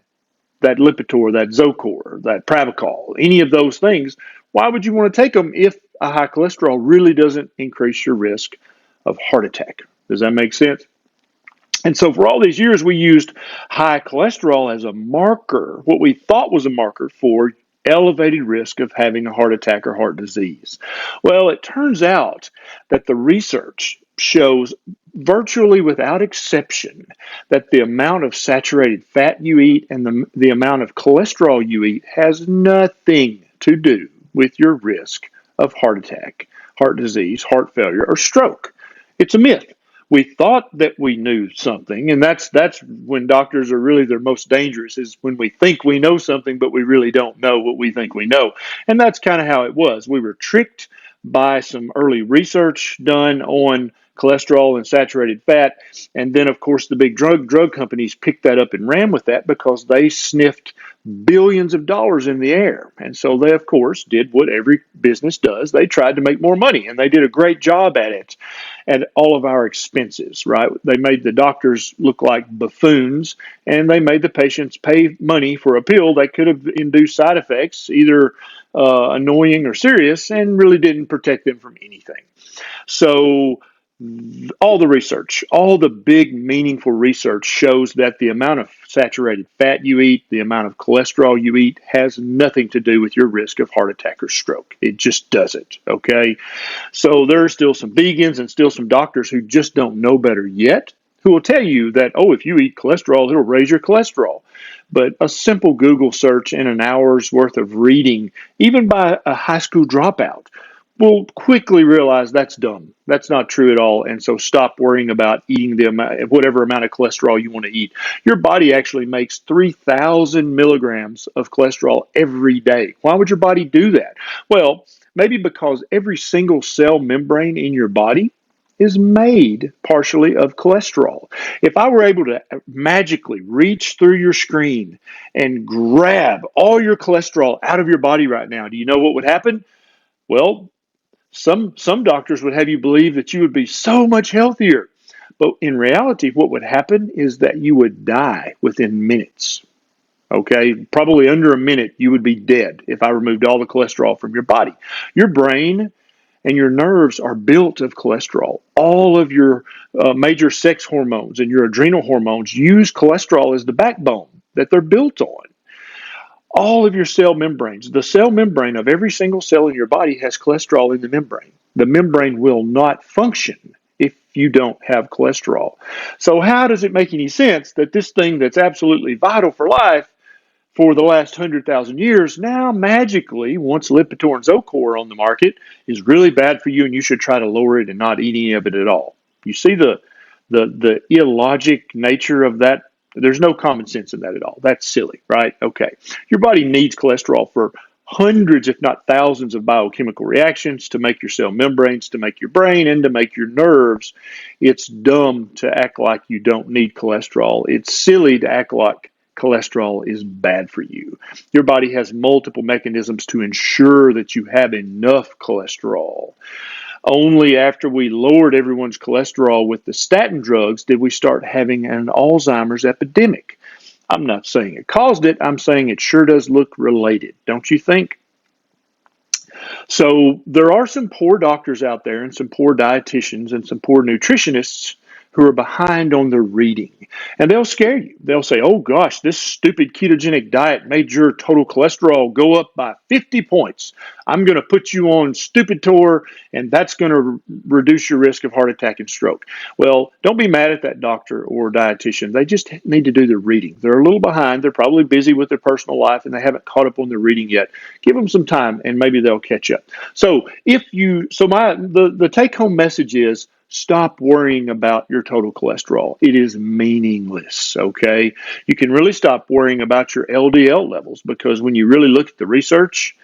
that Lipitor, that Zocor, that Pravachol, any of those things. Why would you want to take them if a high cholesterol really doesn't increase your risk of heart attack? Does that make sense? And so for all these years, we used high cholesterol as a marker, what we thought was a marker for elevated risk of having a heart attack or heart disease. Well, it turns out that the research shows virtually without exception that the amount of saturated fat you eat and the amount of cholesterol you eat has nothing to do with your risk of heart attack, heart disease, heart failure, or stroke. It's a myth. We thought that we knew something, and that's when doctors are really their most dangerous, is when we think we know something, but we really don't know what we think we know. And that's kind of how it was. We were tricked by some early research done on cholesterol and saturated fat. And then, of course, the big drug companies picked that up and ran with that because they sniffed billions of dollars in the air. And so they, of course, did what every business does. They tried to make more money, and they did a great job at it at all of our expenses, right? They made the doctors look like buffoons, and they made the patients pay money for a pill that could have induced side effects, either annoying or serious, and really didn't protect them from anything. So all the research, all the big meaningful research shows that the amount of saturated fat you eat, the amount of cholesterol you eat has nothing to do with your risk of heart attack or stroke. It just doesn't, okay? So there are still some vegans and still some doctors who just don't know better yet, who will tell you that, oh, if you eat cholesterol, it'll raise your cholesterol. But a simple Google search and an hour's worth of reading, even by a high school dropout, will quickly realize that's dumb. That's not true at all. And so stop worrying about eating whatever amount of cholesterol you want to eat. Your body actually makes 3,000 milligrams of cholesterol every day. Why would your body do that? Well, maybe because every single cell membrane in your body is made partially of cholesterol. If I were able to magically reach through your screen and grab all your cholesterol out of your body right now, do you know what would happen? Well, some doctors would have you believe that you would be so much healthier. But in reality, what would happen is that you would die within minutes. Okay, probably under a minute, you would be dead if I removed all the cholesterol from your body. Your brain and your nerves are built of cholesterol. All of your major sex hormones and your adrenal hormones use cholesterol as the backbone that they're built on. All of your cell membranes, the cell membrane of every single cell in your body has cholesterol in the membrane. The membrane will not function if you don't have cholesterol. So how does it make any sense that this thing that's absolutely vital for life for the last 100,000 years now magically, once Lipitor and Zocor are on the market, is really bad for you and you should try to lower it and not eat any of it at all? You see the illogic nature of that? There's no common sense in that at all. That's silly, right? Okay. Your body needs cholesterol for hundreds, if not thousands, of biochemical reactions to make your cell membranes, to make your brain, and to make your nerves. It's dumb to act like you don't need cholesterol. It's silly to act like cholesterol is bad for you. Your body has multiple mechanisms to ensure that you have enough cholesterol. Only after we lowered everyone's cholesterol with the statin drugs did we start having an Alzheimer's epidemic. I'm not saying it caused it. I'm saying it sure does look related, don't you think? So there are some poor doctors out there and some poor dietitians and some poor nutritionists who are behind on their reading. And they'll scare you. They'll say, oh gosh, this stupid ketogenic diet made your total cholesterol go up by 50 points. I'm going to put you on Stupitor, and that's going to reduce your risk of heart attack and stroke. Well, don't be mad at that doctor or dietitian. They just need to do their reading. They're a little behind. They're probably busy with their personal life, and they haven't caught up on their reading yet. Give them some time, and maybe they'll catch up. So the take-home message is, stop worrying about your total cholesterol. It is meaningless, okay? You can really stop worrying about your LDL levels because when you really look at the research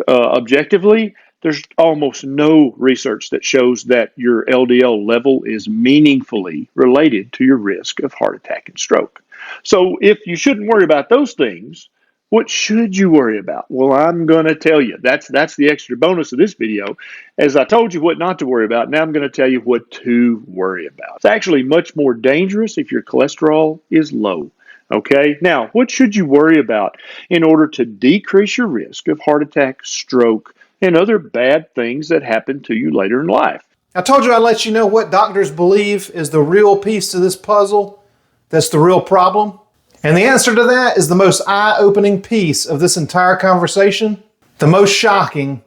objectively, there's almost no research that shows that your LDL level is meaningfully related to your risk of heart attack and stroke. So if you shouldn't worry about those things, what should you worry about? Well, I'm going to tell you. That's the extra bonus of this video. As I told you what not to worry about, now I'm going to tell you what to worry about. It's actually much more dangerous if your cholesterol is low. Okay, now what should you worry about in order to decrease your risk of heart attack, stroke, and other bad things that happen to you later in life? I told you I'd let you know what doctors believe is the real piece to this puzzle that's the real problem. And the answer to that is the most eye-opening piece of this entire conversation, the most shocking,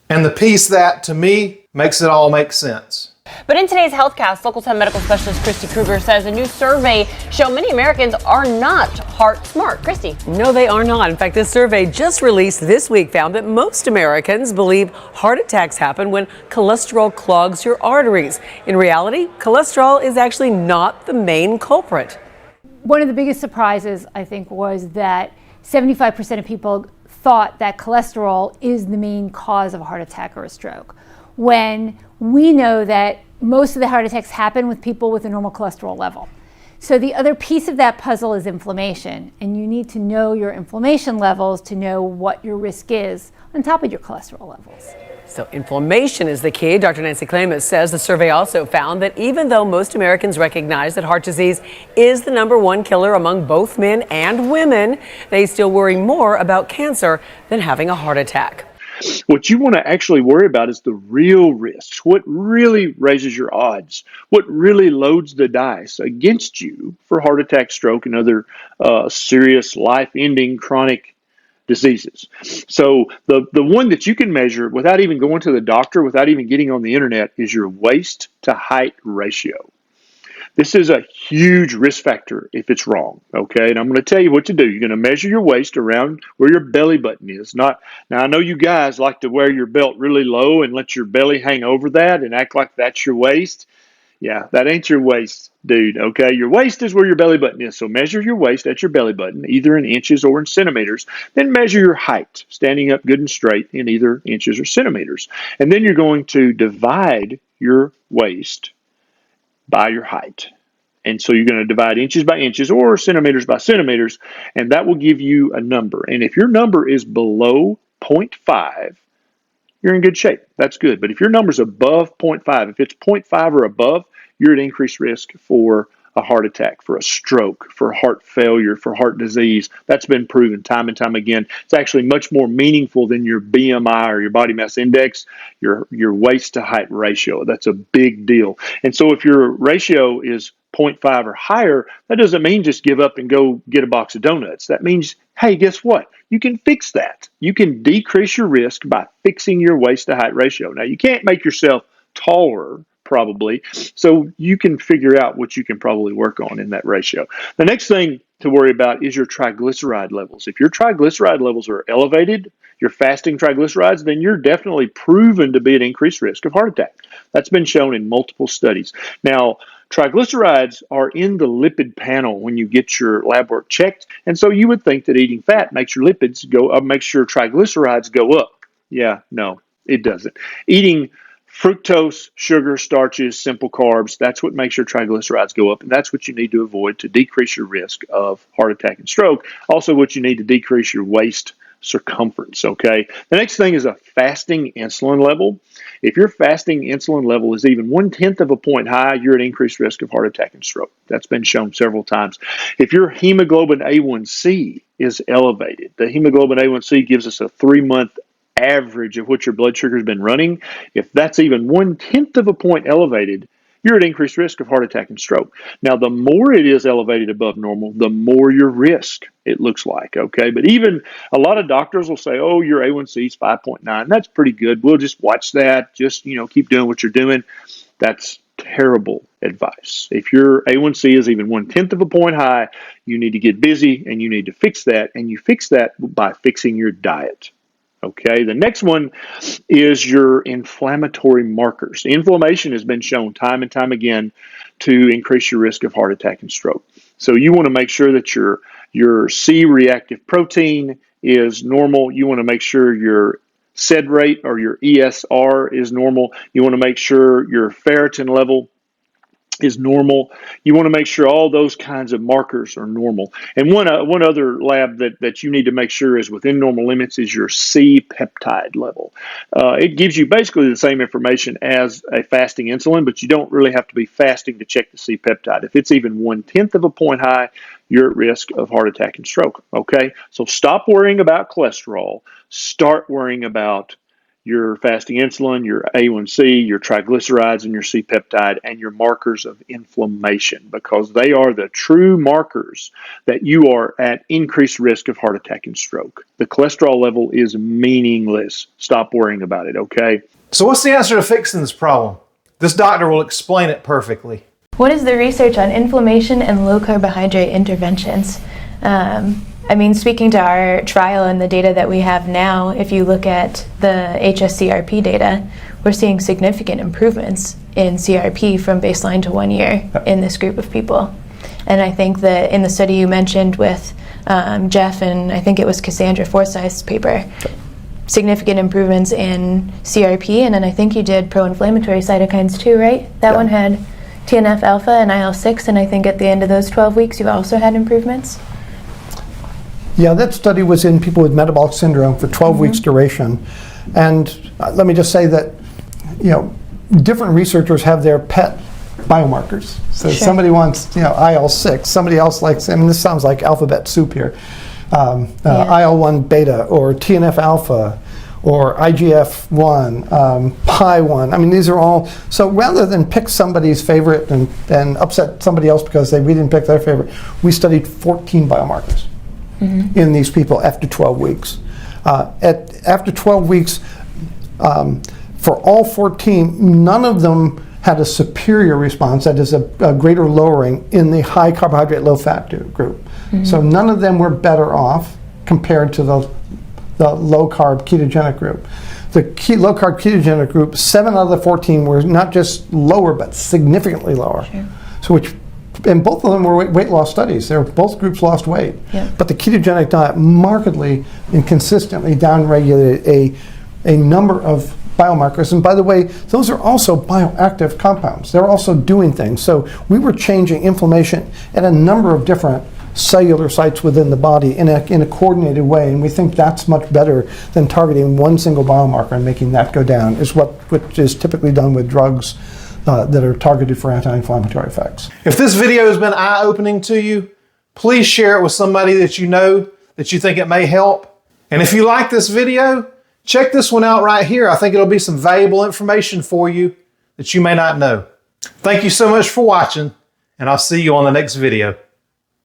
and the piece that, to me, makes it all make sense. But in today's HealthCast, Local 10 medical specialist Christy Kruger says a new survey shows many Americans are not heart smart. Christy. No, they are not. In fact, this survey just released this week found that most Americans believe heart attacks happen when cholesterol clogs your arteries. In reality, cholesterol is actually not the main culprit. One of the biggest surprises, I think, was that 75% of people thought that cholesterol is the main cause of a heart attack or a stroke, when we know that most of the heart attacks happen with people with a normal cholesterol level. So the other piece of that puzzle is inflammation, and you need to know your inflammation levels to know what your risk is on top of your cholesterol levels. So inflammation is the key. Dr. Nancy Klamas says the survey also found that even though most Americans recognize that heart disease is the #1 killer among both men and women, they still worry more about cancer than having a heart attack. What you want to actually worry about is the real risks, what really raises your odds, what really loads the dice against you for heart attack, stroke, and other serious life-ending chronic diseases. So the one that you can measure without even going to the doctor, without even getting on the internet, is your waist to height ratio. This is a huge risk factor if it's wrong, okay? And I'm going to tell you what to do. You're going to measure your waist around where your belly button is. Now, I know you guys like to wear your belt really low and let your belly hang over that and act like that's your waist. Yeah, that ain't your waist, dude, okay? Your waist is where your belly button is. So measure your waist at your belly button, either in inches or in centimeters. Then measure your height, standing up good and straight in either inches or centimeters. And then you're going to divide your waist by your height. And so you're going to divide inches by inches or centimeters by centimeters, and that will give you a number. And if your number is below 0.5, you're in good shape. That's good. But if your number is above 0.5, if it's 0.5 or above, you're at increased risk for a heart attack, for a stroke, for heart failure, for heart disease. That's been proven time and time again. It's actually much more meaningful than your BMI or your body mass index, your waist to height ratio. That's a big deal. And so if your ratio is 0.5 or higher, that doesn't mean just give up and go get a box of donuts. That means, hey, guess what? You can fix that. You can decrease your risk by fixing your waist to height ratio. Now, you can't make yourself taller, probably, so you can figure out what you can probably work on in that ratio. The next thing to worry about is your triglyceride levels. If your triglyceride levels are elevated, your fasting triglycerides, then you're definitely proven to be at increased risk of heart attack. That's been shown in multiple studies. Now, triglycerides are in the lipid panel when you get your lab work checked, and so you would think that eating fat makes your lipids go up, makes your triglycerides go up. Yeah, no, it doesn't. Eating fructose, sugar, starches, simple carbs, that's what makes your triglycerides go up, and that's what you need to avoid to decrease your risk of heart attack and stroke. Also, what you need to decrease your waist circumference, okay? The next thing is a fasting insulin level. If your fasting insulin level is even 1/10 of a point high, you're at increased risk of heart attack and stroke. That's been shown several times. If your hemoglobin A1C is elevated, the hemoglobin A1C gives us a 3-month average of what your blood sugar has been running. If that's even 1/10 of a point elevated, you're at increased risk of heart attack and stroke. Now, the more it is elevated above normal, the more your risk, it looks like, okay? But even a lot of doctors will say, oh, your A1C is 5.9. That's pretty good. We'll just watch that. Just, keep doing what you're doing. That's terrible advice. If your A1C is even 1/10 of a point high, you need to get busy and you need to fix that. And you fix that by fixing your diet. Okay, the next one is your inflammatory markers. Inflammation has been shown time and time again to increase your risk of heart attack and stroke. So you want to make sure that your C-reactive protein is normal. You want to make sure your SED rate or your ESR is normal. You want to make sure your ferritin level is normal. You want to make sure all those kinds of markers are normal. And one other lab that you need to make sure is within normal limits is your C-peptide level. It gives you basically the same information as a fasting insulin, but you don't really have to be fasting to check the C-peptide. If it's even 1/10 of a point high, you're at risk of heart attack and stroke. Okay, so stop worrying about cholesterol. Start worrying about your fasting insulin, your A1C, your triglycerides, and your C-peptide, and your markers of inflammation, because they are the true markers that you are at increased risk of heart attack and stroke. The cholesterol level is meaningless. Stop worrying about it, okay? So what's the answer to fixing this problem? This doctor will explain it perfectly. What is the research on inflammation and low carbohydrate interventions? I mean, speaking to our trial and the data that we have now, if you look at the HSCRP data, we're seeing significant improvements in CRP from baseline to 1 year in this group of people. And I think that in the study you mentioned with Jeff and I think it was Cassandra Forsyth's paper, significant improvements in CRP, and then I think you did pro-inflammatory cytokines too, right? That one had TNF alpha and IL-6, and I think at the end of those 12 weeks you also had improvements. Yeah, that study was in people with metabolic syndrome for 12 weeks duration. And let me just say that, you know, different researchers have their pet biomarkers. So somebody wants, you know, IL-6, somebody else likes, I mean, this sounds like alphabet soup here. IL-1 beta or TNF alpha or IGF-1, PI-1. I mean, these are all, so rather than pick somebody's favorite and upset somebody else because we didn't pick their favorite, we studied 14 biomarkers in these people after 12 weeks. After 12 weeks, for all 14, none of them had a superior response, that is a greater lowering in the high carbohydrate, low fat group. So none of them were better off compared to the low carb ketogenic group. The low carb ketogenic group, 7 out of the 14 were not just lower, but significantly lower. So and both of them were weight loss studies. Both groups lost weight. But the ketogenic diet markedly and consistently downregulated a number of biomarkers. And by the way, those are also bioactive compounds. They're also doing things. So we were changing inflammation at a number of different cellular sites within the body in a coordinated way. And we think that's much better than targeting one single biomarker and making that go down, which is typically done with drugs that are targeted for anti-inflammatory effects. If this video has been eye-opening to you, please share it with somebody that you know that you think it may help. And if you like this video, check this one out right here. I think it'll be some valuable information for you that you may not know. Thank you so much for watching, and I'll see you on the next video.